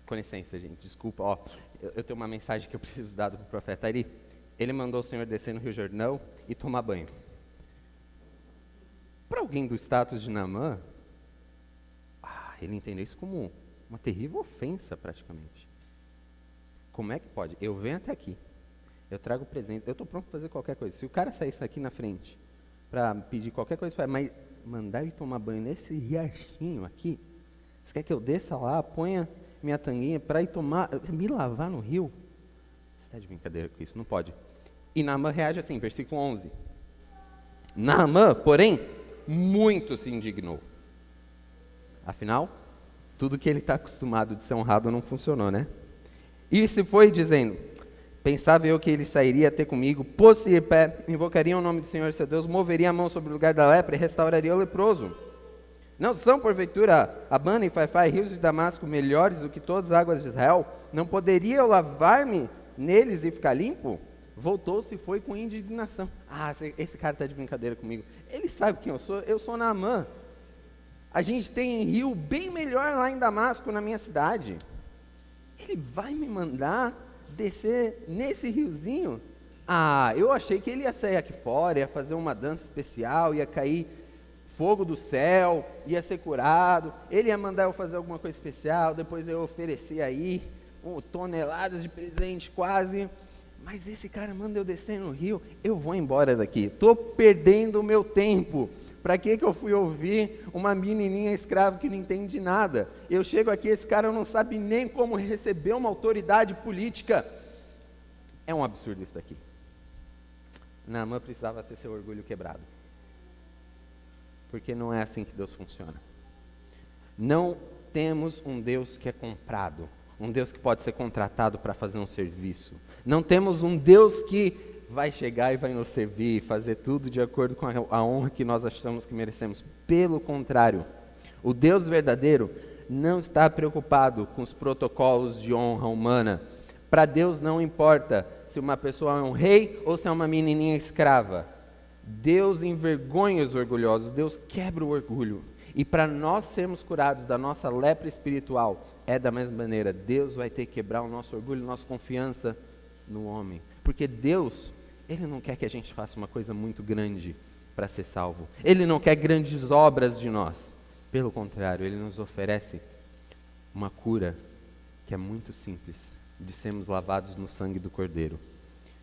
Com licença, gente, desculpa, eu tenho uma mensagem que eu preciso dar para o profeta. Ele mandou o Senhor descer no Rio Jordão e tomar banho. Para alguém do status de Naamã, ele entendeu isso como uma terrível ofensa, praticamente. Como é que pode? Eu venho até aqui, eu trago presente, eu estou pronto para fazer qualquer coisa. Se o cara saísse aqui na frente para pedir qualquer coisa, mas mandar ele tomar banho nesse riachinho aqui, você quer que eu desça lá, ponha minha tanguinha para ir me lavar no rio? Você está de brincadeira com isso? Não pode. E Naamã reage assim, versículo 11. Naamã, porém, muito se indignou. Afinal, tudo que ele está acostumado de ser honrado não funcionou, né? E se foi dizendo: pensava eu que ele sairia até comigo, pôs-se em pé, invocaria o nome do Senhor seu Deus, moveria a mão sobre o lugar da lepra e restauraria o leproso. Não são, porventura, Abana e Faifá, rios de Damasco, melhores do que todas as águas de Israel? Não poderia eu lavar-me neles e ficar limpo? Voltou-se e foi com indignação. Esse cara está de brincadeira comigo. Ele sabe quem eu sou Naamã. A gente tem rio bem melhor lá em Damasco, na minha cidade. Ele vai me mandar descer nesse riozinho? Eu achei que ele ia sair aqui fora, ia fazer uma dança especial, ia cair fogo do céu, ia ser curado, ele ia mandar eu fazer alguma coisa especial, depois eu oferecia aí toneladas de presente quase, mas esse cara manda eu descer no rio, eu vou embora daqui. Estou perdendo o meu tempo. Para que eu fui ouvir uma menininha escrava que não entende nada? Eu chego aqui, esse cara não sabe nem como receber uma autoridade política. É um absurdo isso daqui. Naamã precisava ter seu orgulho quebrado. Porque não é assim que Deus funciona. Não temos um Deus que é comprado. Um Deus que pode ser contratado para fazer um serviço. Não temos um Deus que vai chegar e vai nos servir, fazer tudo de acordo com a honra que nós achamos que merecemos. Pelo contrário, o Deus verdadeiro não está preocupado com os protocolos de honra humana. Para Deus não importa se uma pessoa é um rei ou se é uma menininha escrava. Deus envergonha os orgulhosos, Deus quebra o orgulho. E para nós sermos curados da nossa lepra espiritual, é da mesma maneira. Deus vai ter que quebrar o nosso orgulho, nossa confiança no homem. Porque Deus, Ele não quer que a gente faça uma coisa muito grande para ser salvo. Ele não quer grandes obras de nós. Pelo contrário, Ele nos oferece uma cura que é muito simples, de sermos lavados no sangue do Cordeiro.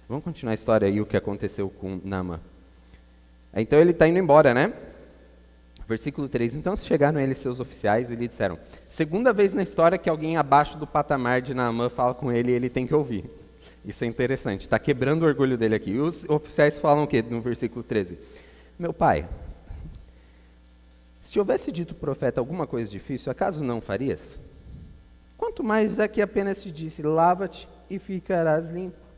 Vamos continuar a história aí, o que aconteceu com Naamã. Então ele está indo embora, né? Versículo 3. Então chegaram ele e seus oficiais e lhe disseram: segunda vez na história que alguém abaixo do patamar de Naamã fala com ele e ele tem que ouvir. Isso é interessante, está quebrando o orgulho dele aqui. E os oficiais falam o quê no versículo 13? Meu pai, se houvesse dito o profeta alguma coisa difícil, acaso não farias? Quanto mais é que apenas te disse: lava-te e ficarás limpo.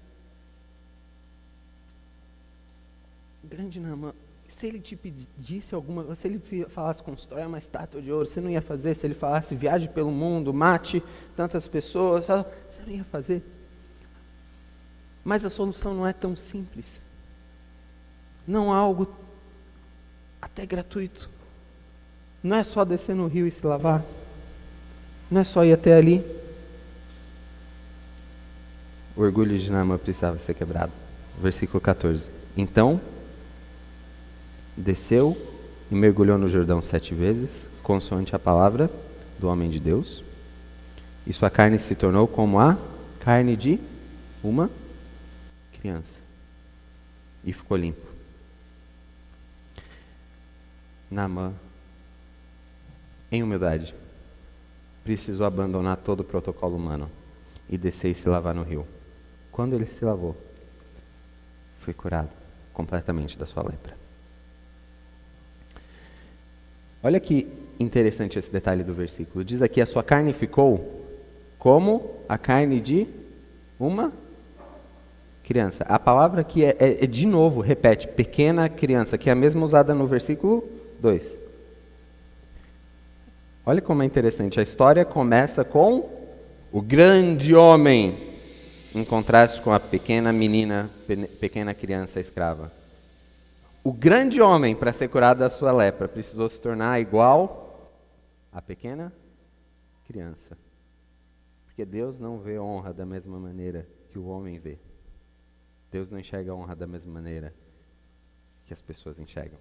Grande Naamã, se ele te pedisse alguma coisa, se ele falasse constrói uma estátua de ouro, você não ia fazer? Se ele falasse viaje pelo mundo, mate tantas pessoas, você não ia fazer? Mas a solução não é tão simples. Não há algo até gratuito. Não é só descer no rio e se lavar. Não é só ir até ali. O orgulho de Naamã precisava ser quebrado. Versículo 14. Então desceu e mergulhou no Jordão 7 vezes, consoante a palavra do homem de Deus. E sua carne se tornou como a carne de uma criança. E ficou limpo. Naamã, em humildade, precisou abandonar todo o protocolo humano e descer e se lavar no rio. Quando ele se lavou, foi curado completamente da sua lepra. Olha que interessante esse detalhe do versículo. Diz aqui: a sua carne ficou como a carne de uma criança. A palavra aqui é de novo, repete, pequena criança, que é a mesma usada no versículo 2. Olha como é interessante. A história começa com o grande homem, em contraste com a pequena menina, pequena criança escrava. O grande homem, para ser curado da sua lepra, precisou se tornar igual à pequena criança. Porque Deus não vê honra da mesma maneira que o homem vê. Deus não enxerga a honra da mesma maneira que as pessoas enxergam.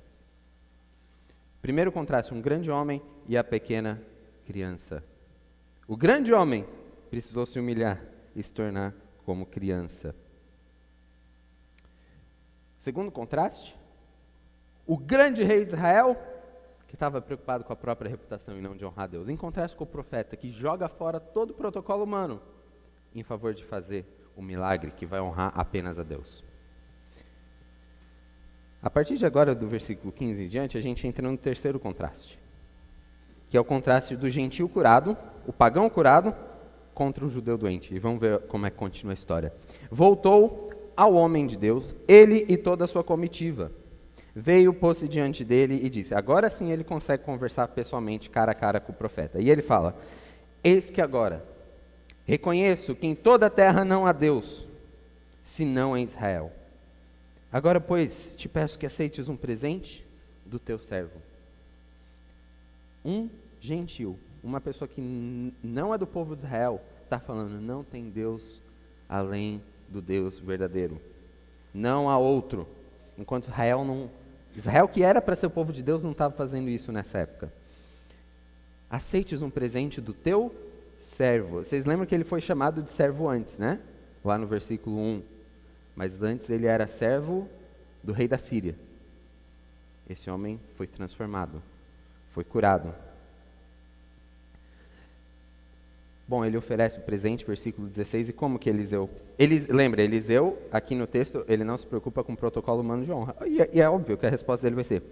Primeiro contraste, um grande homem e a pequena criança. O grande homem precisou se humilhar e se tornar como criança. Segundo contraste, o grande rei de Israel, que estava preocupado com a própria reputação e não de honrar a Deus, em contraste com o profeta, que joga fora todo o protocolo humano em favor de fazer o milagre que vai honrar apenas a Deus. A partir de agora, do versículo 15 em diante, a gente entra no terceiro contraste, que é o contraste do gentil curado, o pagão curado, contra o judeu doente. E vamos ver como é que continua a história. Voltou ao homem de Deus, ele e toda a sua comitiva. Veio, pôs-se diante dele e disse: agora sim ele consegue conversar pessoalmente, cara a cara com o profeta. E ele fala: eis que agora reconheço que em toda a terra não há Deus, senão em Israel. Agora, pois, te peço que aceites um presente do teu servo. Um gentil, uma pessoa que não é do povo de Israel, está falando: não tem Deus além do Deus verdadeiro. Não há outro. Enquanto Israel, que era para ser o povo de Deus, não estava fazendo isso nessa época. Aceites um presente do teu servo. Vocês lembram que ele foi chamado de servo antes, né? Lá no versículo 1. mas antes ele era servo do rei da Síria. Esse homem foi transformado, foi curado. Bom, ele oferece o presente, versículo 16, e como que Eliseu... Lembra, Eliseu, aqui no texto, ele não se preocupa com o protocolo humano de honra. E é óbvio que a resposta dele vai ser: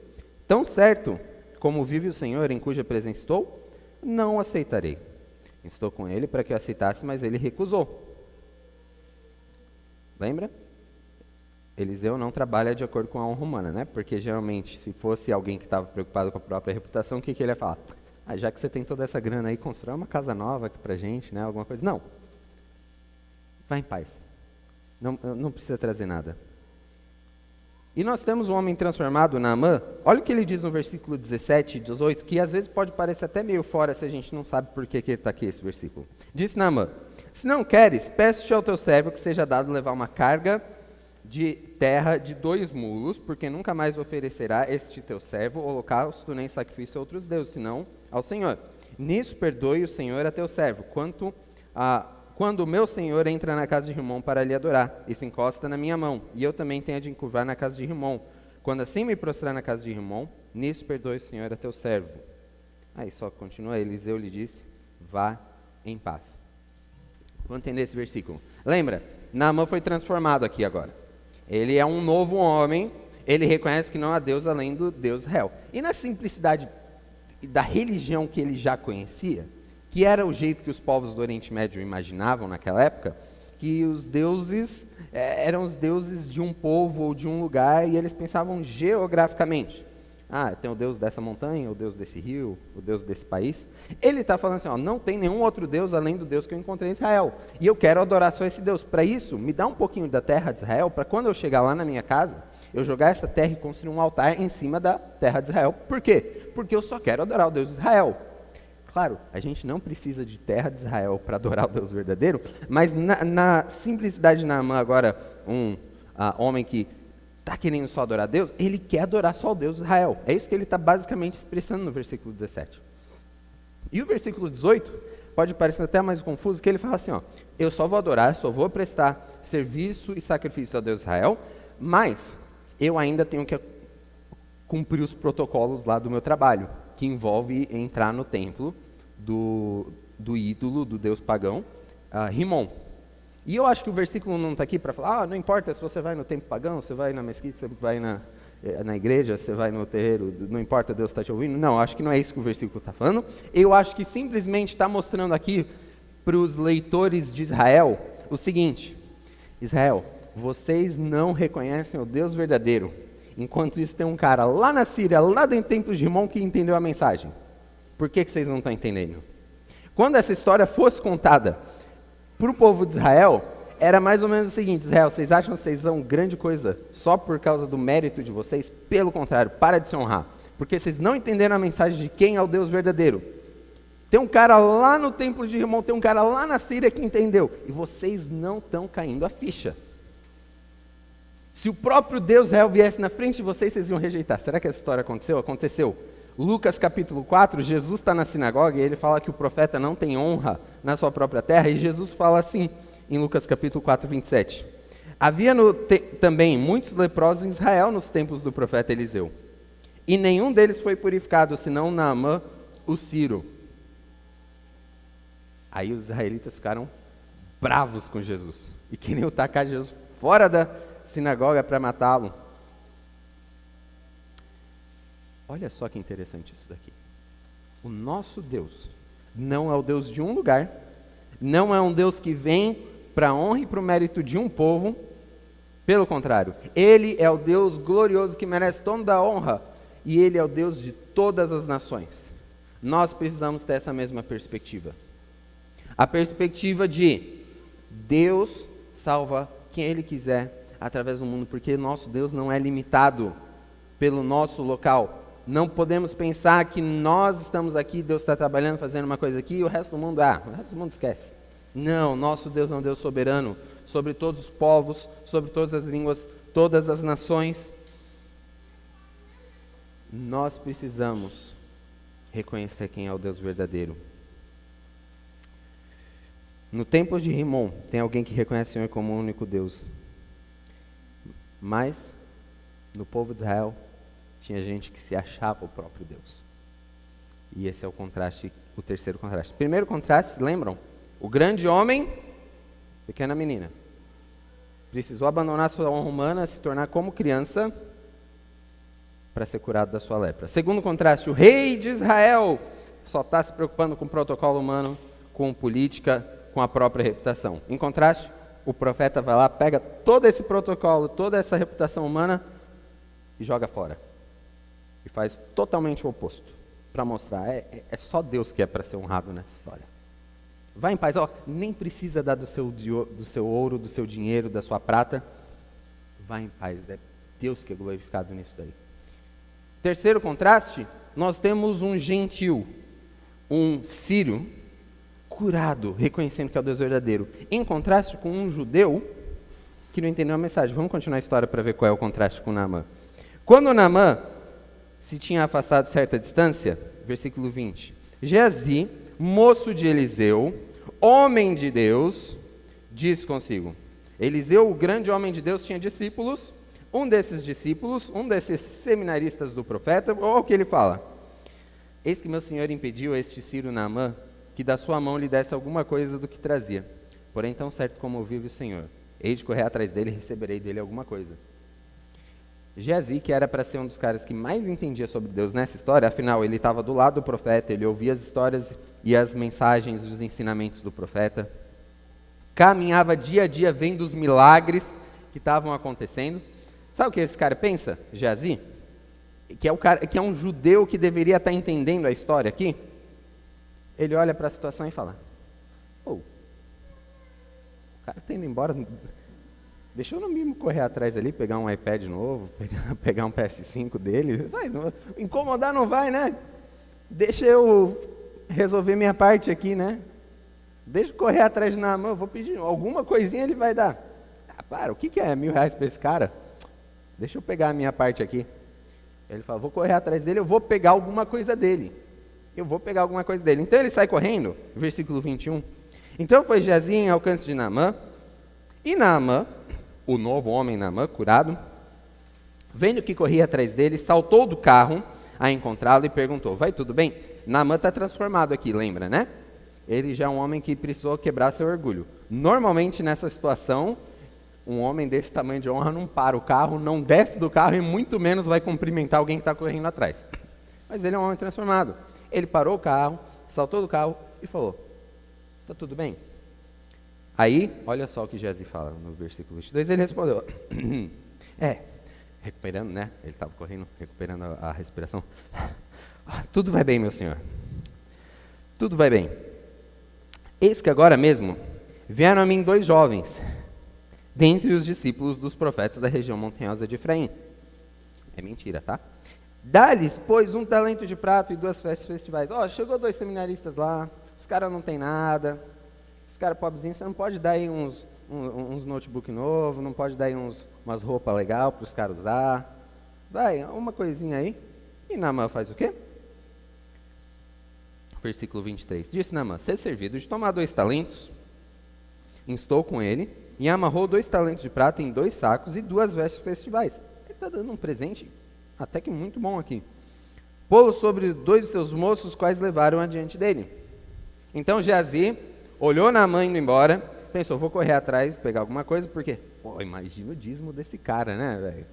tão certo como vive o Senhor em cuja presença estou, não o aceitarei. Estou com ele para que eu aceitasse, mas ele recusou. Lembra? Eliseu não trabalha de acordo com a honra humana, né? Porque geralmente, se fosse alguém que estava preocupado com a própria reputação, o que ele ia falar? Já que você tem toda essa grana aí, constrói uma casa nova aqui pra gente, né? Alguma coisa. Não. Vai em paz. Não precisa trazer nada. E nós temos um homem transformado, Naamã. Olha o que ele diz no versículo 17 e 18, que às vezes pode parecer até meio fora se a gente não sabe por que está aqui esse versículo. Diz Naamã: se não queres, peço-te ao teu servo que seja dado levar uma carga de terra de 2 mulos, porque nunca mais oferecerá este teu servo holocausto nem sacrifício a outros deuses, senão ao Senhor. Nisso perdoe o Senhor a teu servo, quando o meu senhor entra na casa de Rimom para lhe adorar, e se encosta na minha mão, e eu também tenho de encurvar na casa de Rimom. Quando assim me prostrar na casa de Rimom, nisso perdoe o Senhor a teu servo. Aí só continua, Eliseu lhe disse: vá em paz. Vamos entender esse versículo. Lembra, Naamã foi transformado aqui agora. Ele é um novo homem, ele reconhece que não há Deus além do Deus Israel. E na simplicidade da religião que ele já conhecia, que era o jeito que os povos do Oriente Médio imaginavam naquela época, que os deuses eram os deuses de um povo ou de um lugar, e eles pensavam geograficamente. Tem o Deus dessa montanha, o Deus desse rio, o Deus desse país. Ele está falando assim, não tem nenhum outro Deus além do Deus que eu encontrei em Israel. E eu quero adorar só esse Deus. Para isso, me dá um pouquinho da terra de Israel, para quando eu chegar lá na minha casa, eu jogar essa terra e construir um altar em cima da terra de Israel. Por quê? Porque eu só quero adorar o Deus de Israel. Claro, a gente não precisa de terra de Israel para adorar o Deus verdadeiro, mas na simplicidade de Naamã agora, um homem que está querendo só adorar a Deus, ele quer adorar só o Deus de Israel. É isso que ele está basicamente expressando no versículo 17. E o versículo 18 pode parecer até mais confuso, que ele fala assim, eu só vou adorar, só vou prestar serviço e sacrifício ao Deus de Israel, mas eu ainda tenho que cumprir os protocolos lá do meu trabalho, que envolve entrar no templo do ídolo, do deus pagão, Rimom. E eu acho que o versículo não está aqui para falar, não importa se você vai no templo pagão, você vai na mesquita, você vai na igreja, você vai no terreiro, não importa, Deus está te ouvindo. Não, acho que não é isso que o versículo está falando. Eu acho que simplesmente está mostrando aqui para os leitores de Israel o seguinte: Israel, vocês não reconhecem o Deus verdadeiro. Enquanto isso tem um cara lá na Síria, lá dentro do templo de Rimom, que entendeu a mensagem. Por que vocês não estão entendendo? Quando essa história fosse contada para o povo de Israel, era mais ou menos o seguinte: Israel, vocês acham que vocês são grande coisa só por causa do mérito de vocês? Pelo contrário, para de se honrar. Porque vocês não entenderam a mensagem de quem é o Deus verdadeiro. Tem um cara lá no templo de Rimom, tem um cara lá na Síria que entendeu. E vocês não estão caindo a ficha. Se o próprio Deus Israel viesse na frente de vocês, vocês iam rejeitar. Será que essa história aconteceu? Aconteceu. Lucas capítulo 4, Jesus está na sinagoga e ele fala que o profeta não tem honra na sua própria terra. E Jesus fala assim, em Lucas capítulo 4, 27. Havia também muitos leprosos em Israel nos tempos do profeta Eliseu. E nenhum deles foi purificado, senão Naamã, o Ciro. Aí os israelitas ficaram bravos com Jesus. E queriam tacar Jesus fora da sinagoga para matá-lo. Olha só que interessante isso daqui. O nosso Deus não é o Deus de um lugar, não é um Deus que vem para a honra e para o mérito de um povo. Pelo contrário, Ele é o Deus glorioso que merece toda a honra e Ele é o Deus de todas as nações. Nós precisamos ter essa mesma perspectiva. A perspectiva de Deus salva quem Ele quiser através do mundo, porque nosso Deus não é limitado pelo nosso local. Não podemos pensar que nós estamos aqui, Deus está trabalhando, fazendo uma coisa aqui, e o resto do mundo, o resto do mundo esquece. Não, nosso Deus é um Deus soberano, sobre todos os povos, sobre todas as línguas, todas as nações. Nós precisamos reconhecer quem é o Deus verdadeiro. No templo de Rimom, tem alguém que reconhece o Senhor como o único Deus. Mas, no povo de Israel, tinha gente que se achava o próprio Deus. E esse é o contraste, o terceiro contraste. Primeiro contraste, lembram? O grande homem, pequena menina. Precisou abandonar sua honra humana, se tornar como criança, para ser curado da sua lepra. Segundo contraste, o rei de Israel só está se preocupando com protocolo humano, com política, com a própria reputação. Em contraste, o profeta vai lá, pega todo esse protocolo, toda essa reputação humana e joga fora. E faz totalmente o oposto, para mostrar, é só Deus que é para ser honrado nessa história. Vai em paz, nem precisa dar do seu ouro, do seu dinheiro, da sua prata. Vai em paz, é Deus que é glorificado nisso daí. Terceiro contraste, nós temos um gentil, um sírio, curado, reconhecendo que é o Deus verdadeiro, em contraste com um judeu que não entendeu a mensagem. Vamos continuar a história para ver qual é o contraste com Naamã. Quando Naamã se tinha afastado certa distância, versículo 20, Geazi, moço de Eliseu, homem de Deus, disse consigo. Eliseu, o grande homem de Deus, tinha discípulos. Um desses discípulos, um desses seminaristas do profeta, olha o que ele fala. Eis que meu senhor impediu a este sírio Naamã que da sua mão lhe desse alguma coisa do que trazia. Porém, tão certo como vive o Senhor, hei de correr atrás dele e receberei dele alguma coisa. Geazi, que era para ser um dos caras que mais entendia sobre Deus nessa história, afinal, ele estava do lado do profeta, ele ouvia as histórias e as mensagens, os ensinamentos do profeta, caminhava dia a dia vendo os milagres que estavam acontecendo. Sabe o que esse cara pensa, Geazi? Que é um judeu que deveria estar entendendo a história aqui. Ele olha para a situação e fala, o cara está indo embora, deixa eu no mínimo correr atrás ali, pegar um iPad novo, pegar um PS5 dele, incomodar não vai, né? Deixa eu resolver minha parte aqui, né? Deixa eu correr atrás de Naamã, eu vou pedir alguma coisinha, ele vai dar. Para, o que é R$1.000 para esse cara? Deixa eu pegar a minha parte aqui. Ele fala, vou correr atrás dele, eu vou pegar alguma coisa dele. Então ele sai correndo, versículo 21. Então foi Geazi em alcance de Naamã, e Naamã, o novo homem Naamã, curado, vendo que corria atrás dele, saltou do carro a encontrá-lo e perguntou, vai tudo bem? Naamã está transformado aqui, lembra, né? Ele já é um homem que precisou quebrar seu orgulho. Normalmente nessa situação, um homem desse tamanho de honra não para o carro, não desce do carro e muito menos vai cumprimentar alguém que está correndo atrás. Mas ele é um homem transformado. Ele parou o carro, saltou do carro e falou, está tudo bem? Aí, olha só o que Geazi fala no versículo 22, ele respondeu, recuperando, né? Ele estava correndo, recuperando a respiração. Tudo vai bem, meu senhor. Tudo vai bem. Eis que agora mesmo vieram a mim 2 jovens, dentre os discípulos dos profetas da região montanhosa de Efraim. É mentira, tá? Dá-lhes, pois, 1 talento de prata e 2 festas festivais. Chegou 2 seminaristas lá, os caras não tem nada, os caras pobrezinhos, você não pode dar aí uns notebook novo, não pode dar aí umas roupas legais para os caras usar. Vai, uma coisinha aí. E Naamã faz o quê? Versículo 23. Disse Naamã, ser servido de tomar 2 talentos, instou com ele, e amarrou 2 talentos de prata em 2 sacos e 2 vestes festivais. Ele está dando um presente até que muito bom aqui. Pô-lo sobre 2 de seus moços, quais levaram adiante dele. Então Geazi olhou Naamã indo embora, pensou, vou correr atrás, pegar alguma coisa, porque, imagina o dízimo desse cara, né, velho?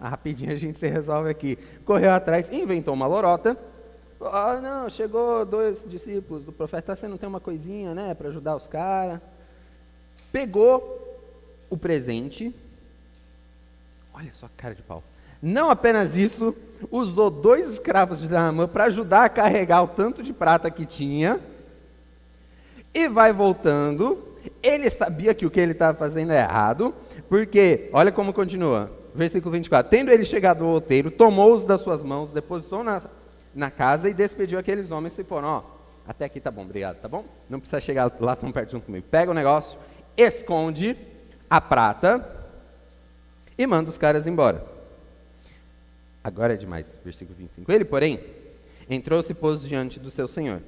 Rapidinho a gente se resolve aqui. Correu atrás, inventou uma lorota. Não, chegou 2 discípulos do profeta, você não tem uma coisinha, né, para ajudar os caras? Pegou o presente, olha só que cara de pau. Não apenas isso, usou 2 escravos de Naamã para ajudar a carregar o tanto de prata que tinha, e vai voltando. Ele sabia que o que ele estava fazendo é errado, porque, olha como continua, versículo 24, tendo ele chegado ao outeiro, tomou-os das suas mãos, depositou na casa e despediu aqueles homens e foram, até aqui tá bom, obrigado, tá bom? Não precisa chegar lá tão perto junto comigo. Pega o negócio, esconde a prata e manda os caras embora. Agora é demais, versículo 25. Ele, porém, entrou-se e pôs diante do seu senhor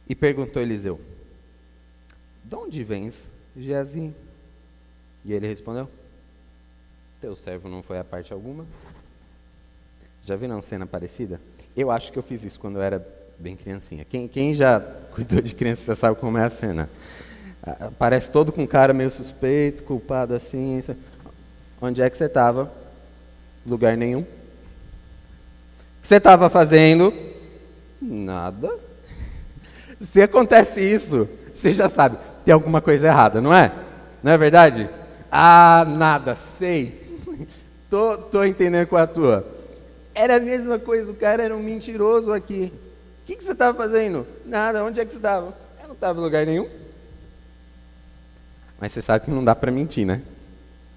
e perguntou a Eliseu, de onde vens, Geazi? E ele respondeu, Teu servo não foi a parte alguma. Já viram uma cena parecida? Eu acho que eu fiz isso quando eu era bem criancinha. Quem já cuidou de criança sabe como é a cena. Parece todo com cara meio suspeito, culpado assim. Onde é que você estava? Lugar nenhum. O que você estava fazendo? Nada. Se acontece isso, você já sabe, tem alguma coisa errada, não é? Não é verdade? Ah, nada, sei. Tô entendendo qual é a tua. Era a mesma coisa, o cara era um mentiroso aqui. O que você estava fazendo? Nada, onde é que você estava? Eu não estava em lugar nenhum. Mas você sabe que não dá para mentir, né?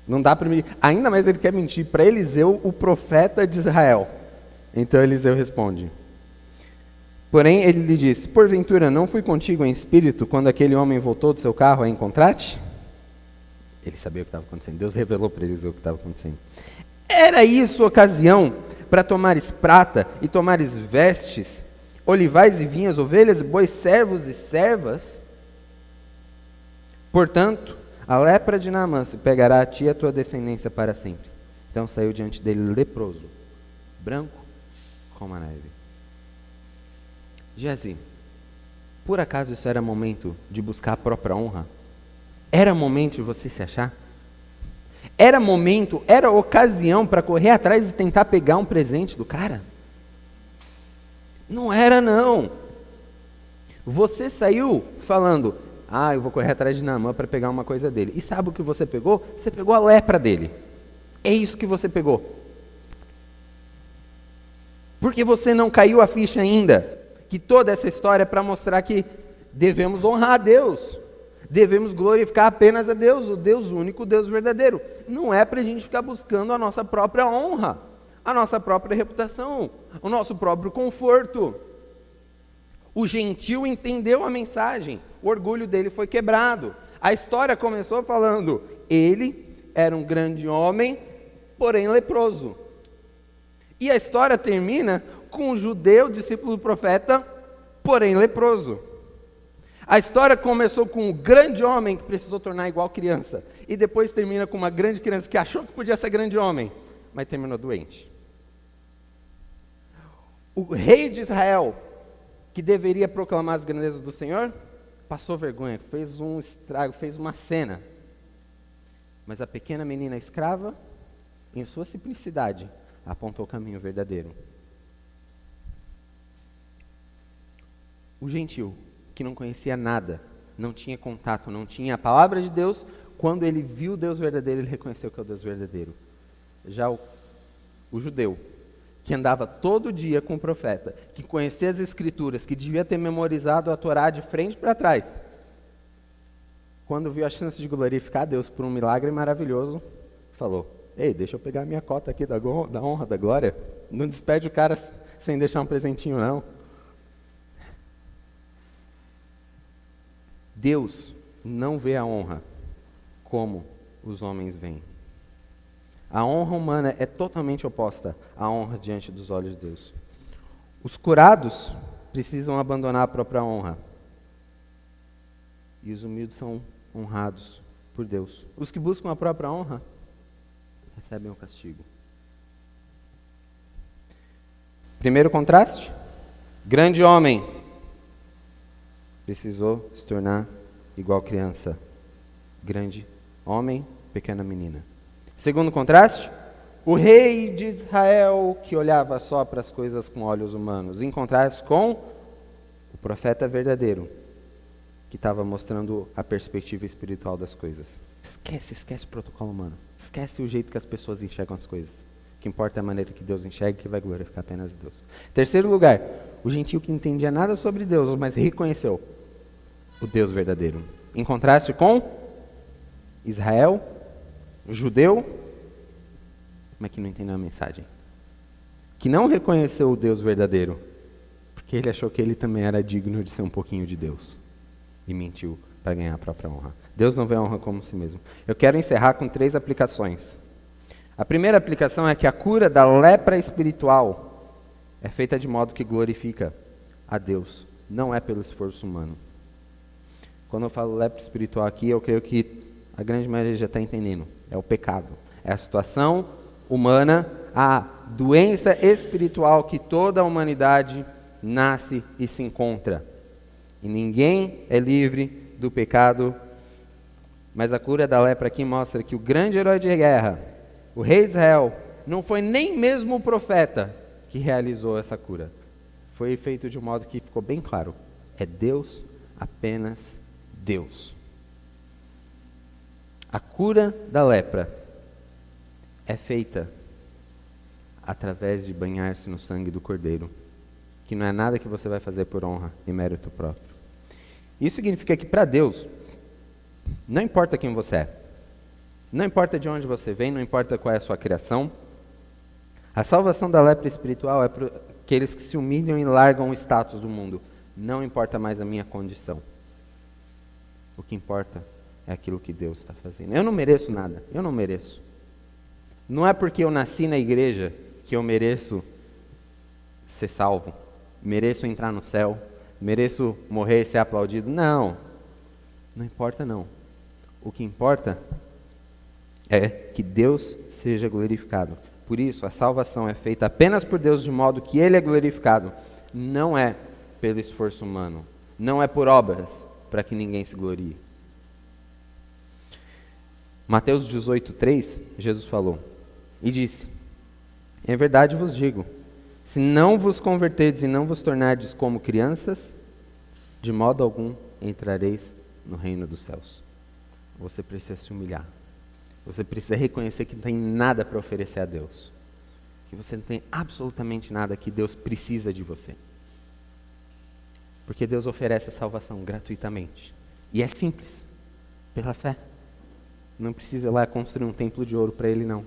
Não dá para mentir. Ainda mais ele quer mentir para Eliseu, o profeta de Israel. Então Eliseu responde. Porém, ele lhe disse, porventura não fui contigo em espírito quando aquele homem voltou do seu carro a encontrar-te? Ele sabia o que estava acontecendo. Deus revelou para Eliseu o que estava acontecendo. Era isso ocasião para tomares prata e tomares vestes, olivais e vinhas, ovelhas, bois, servos e servas? Portanto, a lepra de Naamã se pegará a ti e a tua descendência para sempre. Então saiu diante dele leproso, branco como a neve. Geazi, por acaso isso era momento de buscar a própria honra? Era momento de você se achar? Era momento, era ocasião para correr atrás e tentar pegar um presente do cara? Não era, não. Você saiu falando, eu vou correr atrás de Naamã para pegar uma coisa dele. E sabe o que você pegou? Você pegou a lepra dele. É isso que você pegou. Porque você não caiu a ficha ainda que toda essa história é para mostrar que devemos honrar a Deus. Devemos glorificar apenas a Deus, o Deus único, o Deus verdadeiro. Não é para a gente ficar buscando a nossa própria honra, a nossa própria reputação, o nosso próprio conforto. O gentio entendeu a mensagem, o orgulho dele foi quebrado. A história começou falando, ele era um grande homem, porém leproso. E a história termina com um judeu, discípulo do profeta, porém leproso. A história começou com um grande homem que precisou tornar igual criança. E depois termina com uma grande criança que achou que podia ser grande homem, mas terminou doente. O rei de Israel, que deveria proclamar as grandezas do Senhor, passou vergonha, fez um estrago, fez uma cena. Mas a pequena menina escrava, em sua simplicidade, apontou o caminho verdadeiro. O gentil, que não conhecia nada, não tinha contato, não tinha a palavra de Deus, quando ele viu o Deus verdadeiro, ele reconheceu que é o Deus verdadeiro. Já o judeu, que andava todo dia com o profeta, que conhecia as escrituras, que devia ter memorizado a Torá de frente para trás, quando viu a chance de glorificar a Deus por um milagre maravilhoso, falou, ei, deixa eu pegar a minha cota aqui da honra, da glória, não despede o cara sem deixar um presentinho não. Deus não vê a honra como os homens veem. A honra humana é totalmente oposta à honra diante dos olhos de Deus. Os curados precisam abandonar a própria honra. E os humildes são honrados por Deus. Os que buscam a própria honra recebem o castigo. Primeiro contraste: grande homem precisou se tornar igual criança. Grande homem, pequena menina. Segundo contraste, o rei de Israel que olhava só para as coisas com olhos humanos, em contraste com o profeta verdadeiro, que estava mostrando a perspectiva espiritual das coisas. Esquece o protocolo humano. Esquece o jeito que as pessoas enxergam as coisas. O que importa é a maneira que Deus enxerga, que vai glorificar apenas Deus. Terceiro lugar, o gentil que não entendia nada sobre Deus, mas reconheceu o Deus verdadeiro. Em contraste com Israel, o judeu, mas que não entendeu a mensagem. Que não reconheceu o Deus verdadeiro, porque ele achou que ele também era digno de ser um pouquinho de Deus. E mentiu para ganhar a própria honra. Deus não vê a honra como si mesmo. Eu quero encerrar com 3 aplicações. A primeira aplicação é que a cura da lepra espiritual é feita de modo que glorifica a Deus, não é pelo esforço humano. Quando eu falo lepra espiritual aqui, eu creio que a grande maioria já está entendendo. É o pecado. É a situação humana, a doença espiritual que toda a humanidade nasce e se encontra. E ninguém é livre do pecado. Mas a cura da lepra aqui mostra que o grande herói de guerra, o rei de Israel, não foi nem mesmo o profeta que realizou essa cura. Foi feito de um modo que ficou bem claro. É Deus, apenas Deus. A cura da lepra é feita através de banhar-se no sangue do Cordeiro, que não é nada que você vai fazer por honra e mérito próprio. Isso significa que para Deus, não importa quem você é, não importa de onde você vem, não importa qual é a sua criação, a salvação da lepra espiritual é para aqueles que se humilham e largam o status do mundo. Não importa mais a minha condição. O que importa é aquilo que Deus está fazendo. Eu não mereço nada, eu não mereço. Não é porque eu nasci na igreja que eu mereço ser salvo, mereço entrar no céu, mereço morrer e ser aplaudido. Não, não importa não. O que importa é que Deus seja glorificado. Por isso, a salvação é feita apenas por Deus, de modo que Ele é glorificado. Não é pelo esforço humano, não é por obras, para que ninguém se glorie. Mateus 18:3, Jesus falou e disse: em verdade vos digo, se não vos converterdes e não vos tornardes como crianças, de modo algum entrareis no reino dos céus. Você precisa se humilhar. Você precisa reconhecer que não tem nada para oferecer a Deus. Que você não tem absolutamente nada que Deus precisa de você. Porque Deus oferece a salvação gratuitamente. E é simples, pela fé. Não precisa ir lá construir um templo de ouro para Ele, não.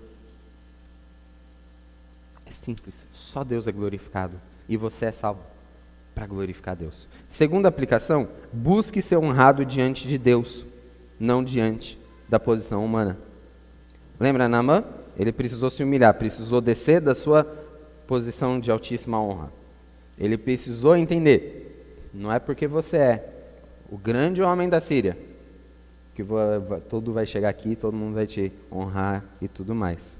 É simples, só Deus é glorificado. E você é salvo para glorificar Deus. Segunda aplicação, busque ser honrado diante de Deus, não diante da posição humana. Lembra Naamã? Ele precisou se humilhar, precisou descer da sua posição de altíssima honra. Ele precisou entender, não é porque você é o grande homem da Síria, que tudo vai chegar aqui, todo mundo vai te honrar e tudo mais.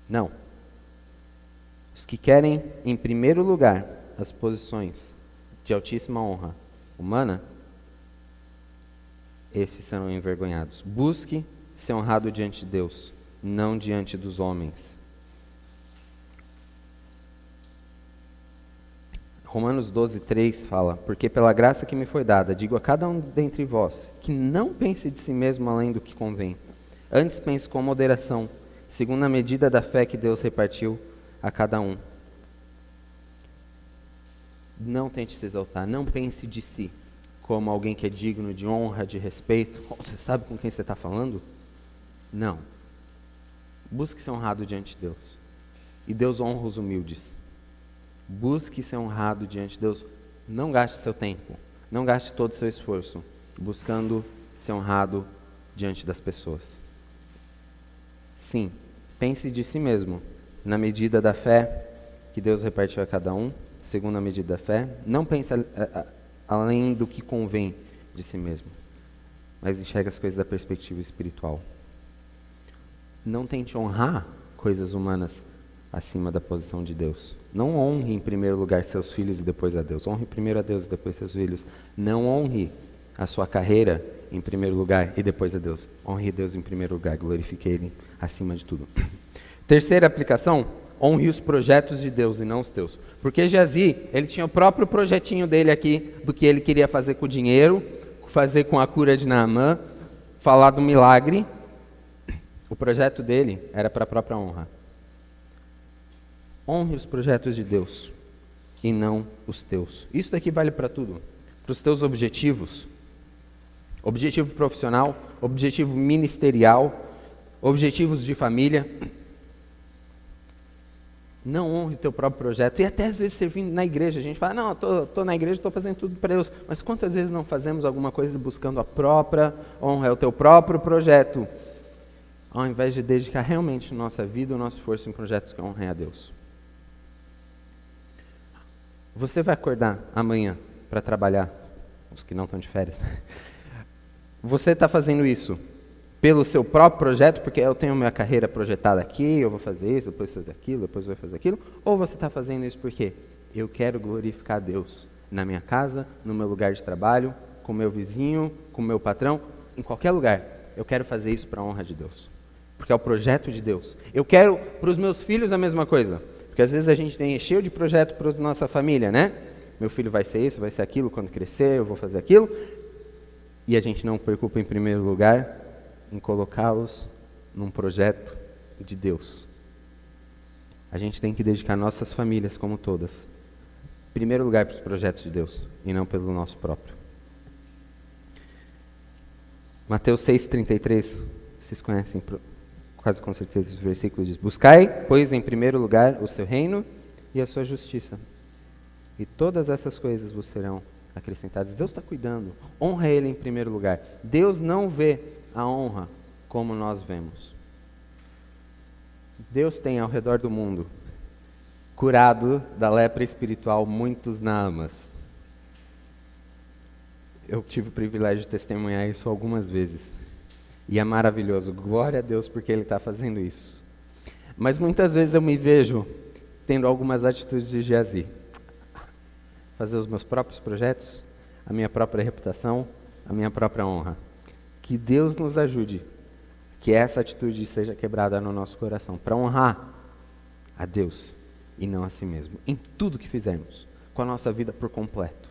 Não. Os que querem, em primeiro lugar, as posições de altíssima honra humana, esses serão envergonhados. Busque ser honrado diante de Deus, não diante dos homens. Romanos 12:3 fala: porque pela graça que me foi dada, digo a cada um dentre vós, que não pense de si mesmo além do que convém. Antes pense com moderação, segundo a medida da fé que Deus repartiu a cada um. Não tente se exaltar, não pense de si como alguém que é digno de honra, de respeito. Você sabe com quem você está falando? Não. Busque ser honrado diante de Deus. E Deus honra os humildes. Busque ser honrado diante de Deus. Não gaste seu tempo, não gaste todo o seu esforço buscando ser honrado diante das pessoas. Sim, pense de si mesmo, na medida da fé que Deus repartiu a cada um, segundo a medida da fé. Não pense além do que convém de si mesmo, mas enxergue as coisas da perspectiva espiritual. Não tente honrar coisas humanas acima da posição de Deus. Não honre em primeiro lugar seus filhos e depois a Deus. Honre primeiro a Deus e depois seus filhos. Não honre a sua carreira em primeiro lugar e depois a Deus. Honre Deus em primeiro lugar, glorifique Ele acima de tudo. Terceira aplicação, honre os projetos de Deus e não os teus. Porque Geazi, ele tinha o próprio projetinho dele aqui, do que ele queria fazer com o dinheiro, fazer com a cura de Naamã, falar do milagre. O projeto dele era para a própria honra. Honre os projetos de Deus e não os teus. Isso daqui vale para tudo. Para os teus objetivos. Objetivo profissional, objetivo ministerial, objetivos de família. Não honre o teu próprio projeto. E até às vezes servindo na igreja. A gente fala, não, estou na igreja, estou fazendo tudo para Deus. Mas quantas vezes não fazemos alguma coisa buscando a própria honra, o teu próprio projeto, ao invés de dedicar realmente nossa vida, o nosso esforço em projetos que honrem a Deus? Você vai acordar amanhã para trabalhar, os que não estão de férias. Você está fazendo isso pelo seu próprio projeto, porque eu tenho minha carreira projetada aqui, eu vou fazer isso, depois fazer aquilo, depois vou fazer aquilo, ou você está fazendo isso porque eu quero glorificar a Deus na minha casa, no meu lugar de trabalho, com o meu vizinho, com o meu patrão, em qualquer lugar. Eu quero fazer isso para a honra de Deus, porque é o projeto de Deus. Eu quero para os meus filhos a mesma coisa, porque às vezes a gente tem cheio de projeto para a nossa família, né? Meu filho vai ser isso, vai ser aquilo, quando crescer eu vou fazer aquilo, e a gente não preocupa em primeiro lugar em colocá-los num projeto de Deus. A gente tem que dedicar nossas famílias, como todas, em primeiro lugar para os projetos de Deus, e não pelo nosso próprio. Mateus 6,33, vocês conhecem quase com certeza esse versículo, diz: buscai, pois, em primeiro lugar o seu reino e a sua justiça, e todas essas coisas vos serão acrescentadas. Deus está cuidando, honra Ele em primeiro lugar. Deus não vê a honra como nós vemos. Deus tem ao redor do mundo curado da lepra espiritual muitos Naamas. Eu tive o privilégio de testemunhar isso algumas vezes. E é maravilhoso. Glória a Deus porque Ele está fazendo isso. Mas muitas vezes eu me vejo tendo algumas atitudes de Geazi. Fazer os meus próprios projetos, a minha própria reputação, a minha própria honra. Que Deus nos ajude, que essa atitude seja quebrada no nosso coração, para honrar a Deus e não a si mesmo, em tudo que fizermos, com a nossa vida por completo.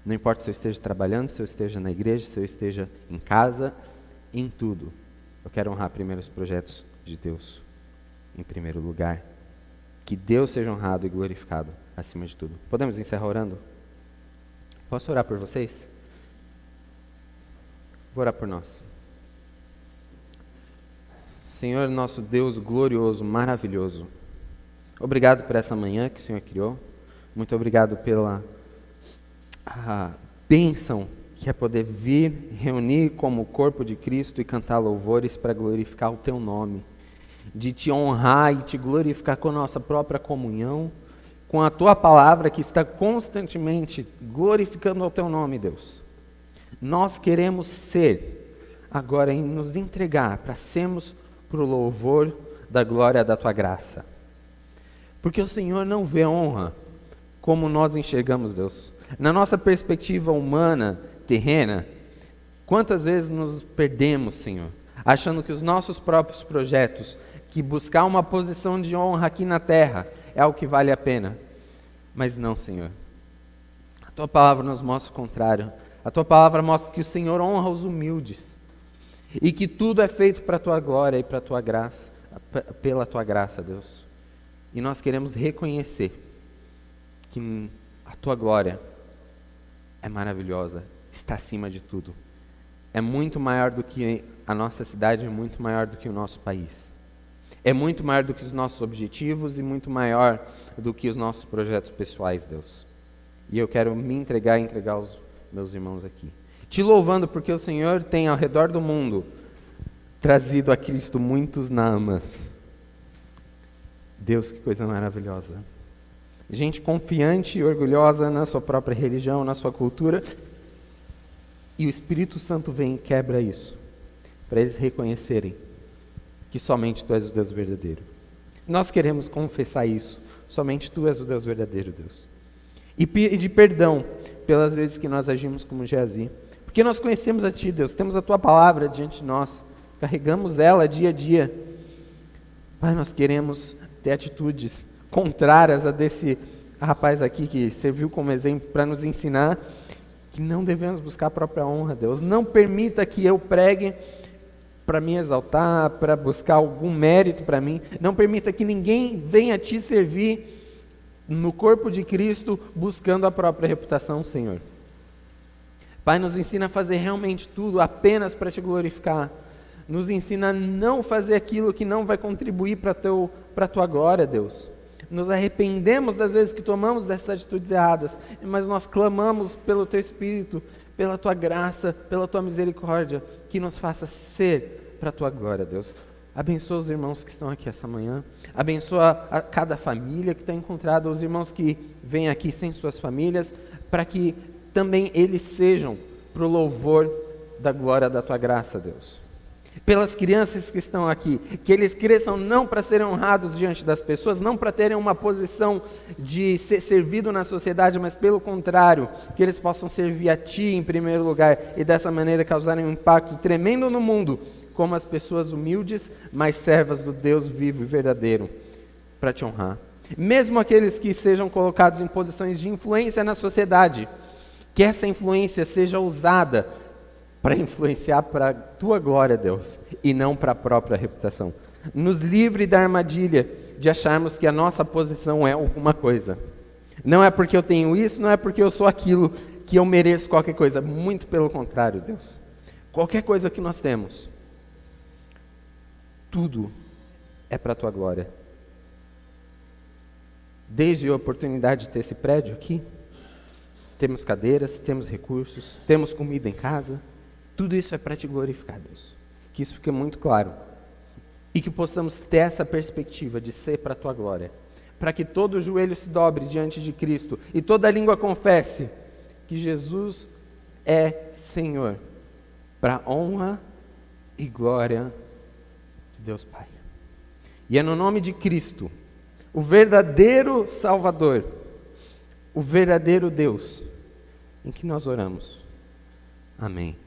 Não importa se eu esteja trabalhando, se eu esteja na igreja, se eu esteja em casa, em tudo. Eu quero honrar primeiro os projetos de Deus, em primeiro lugar. Que Deus seja honrado e glorificado acima de tudo. Podemos encerrar orando? Posso orar por vocês? Vou orar por nós. Senhor, nosso Deus glorioso, maravilhoso, obrigado por essa manhã que o Senhor criou. Muito obrigado pela bênção que é poder vir, reunir como o corpo de Cristo e cantar louvores para glorificar o Teu nome, de Te honrar e Te glorificar com a nossa própria comunhão, com a Tua palavra que está constantemente glorificando o Teu nome, Deus. Nós queremos ser, agora em nos entregar para sermos para o louvor da glória da Tua graça. Porque o Senhor não vê honra como nós enxergamos, Deus. Na nossa perspectiva humana, terrena, quantas vezes nos perdemos, Senhor, achando que os nossos próprios projetos, que buscar uma posição de honra aqui na terra, é o que vale a pena. Mas não, Senhor. A Tua palavra nos mostra o contrário. A Tua palavra mostra que o Senhor honra os humildes. E que tudo é feito para a Tua glória e para a Tua graça, pela Tua graça, Deus. E nós queremos reconhecer que a Tua glória é maravilhosa, está acima de tudo. É muito maior do que a nossa cidade, é muito maior do que o nosso país. É muito maior do que os nossos objetivos e muito maior do que os nossos projetos pessoais, Deus. E eu quero me entregar e entregar os meus irmãos aqui. Te louvando porque o Senhor tem ao redor do mundo trazido a Cristo muitos Naamas. Deus, que coisa maravilhosa. Gente confiante e orgulhosa na sua própria religião, na sua cultura. E o Espírito Santo vem e quebra isso, para eles reconhecerem que somente Tu és o Deus verdadeiro. Nós queremos confessar isso. Somente Tu és o Deus verdadeiro, Deus. E pedir perdão pelas vezes que nós agimos como Geazi. Porque nós conhecemos a Ti, Deus. Temos a Tua palavra diante de nós. Carregamos ela dia a dia. Pai, nós queremos ter atitudes contrárias a desse rapaz aqui que serviu como exemplo para nos ensinar que não devemos buscar a própria honra, Deus. Não permita que eu pregue para me exaltar, para buscar algum mérito para mim. Não permita que ninguém venha Te servir no corpo de Cristo buscando a própria reputação, Senhor. Pai, nos ensina a fazer realmente tudo apenas para Te glorificar. Nos ensina a não fazer aquilo que não vai contribuir para a Tua glória, Deus. Nos arrependemos das vezes que tomamos dessas atitudes erradas, mas nós clamamos pelo Teu Espírito, pela Tua graça, pela Tua misericórdia, que nos faça ser para a Tua glória, Deus. Abençoa os irmãos que estão aqui essa manhã, abençoa a cada família que está encontrada, os irmãos que vêm aqui sem suas famílias, para que também eles sejam para o louvor da glória da Tua graça, Deus. pelas crianças que estão aqui, que eles cresçam não para serem honrados diante das pessoas, não para terem uma posição de ser servido na sociedade, mas pelo contrário, que eles possam servir a Ti em primeiro lugar e dessa maneira causarem um impacto tremendo no mundo, como as pessoas humildes, mas servas do Deus vivo e verdadeiro, para Te honrar. Mesmo aqueles que sejam colocados em posições de influência na sociedade, que essa influência seja usada para influenciar para a Tua glória, Deus, e não para a própria reputação. Nos livre da armadilha de acharmos que a nossa posição é alguma coisa. Não é porque eu tenho isso, não é porque eu sou aquilo que eu mereço qualquer coisa. Muito pelo contrário, Deus. Qualquer coisa que nós temos, tudo é para a Tua glória. Desde a oportunidade de ter esse prédio aqui, temos cadeiras, temos recursos, temos comida em casa. Tudo isso é para Te glorificar, Deus. Que isso fique muito claro. E que possamos ter essa perspectiva de ser para a Tua glória. Para que todo joelho se dobre diante de Cristo e toda língua confesse que Jesus é Senhor. Para a honra e glória de Deus Pai. E é no nome de Cristo, o verdadeiro Salvador, o verdadeiro Deus, em que nós oramos. Amém.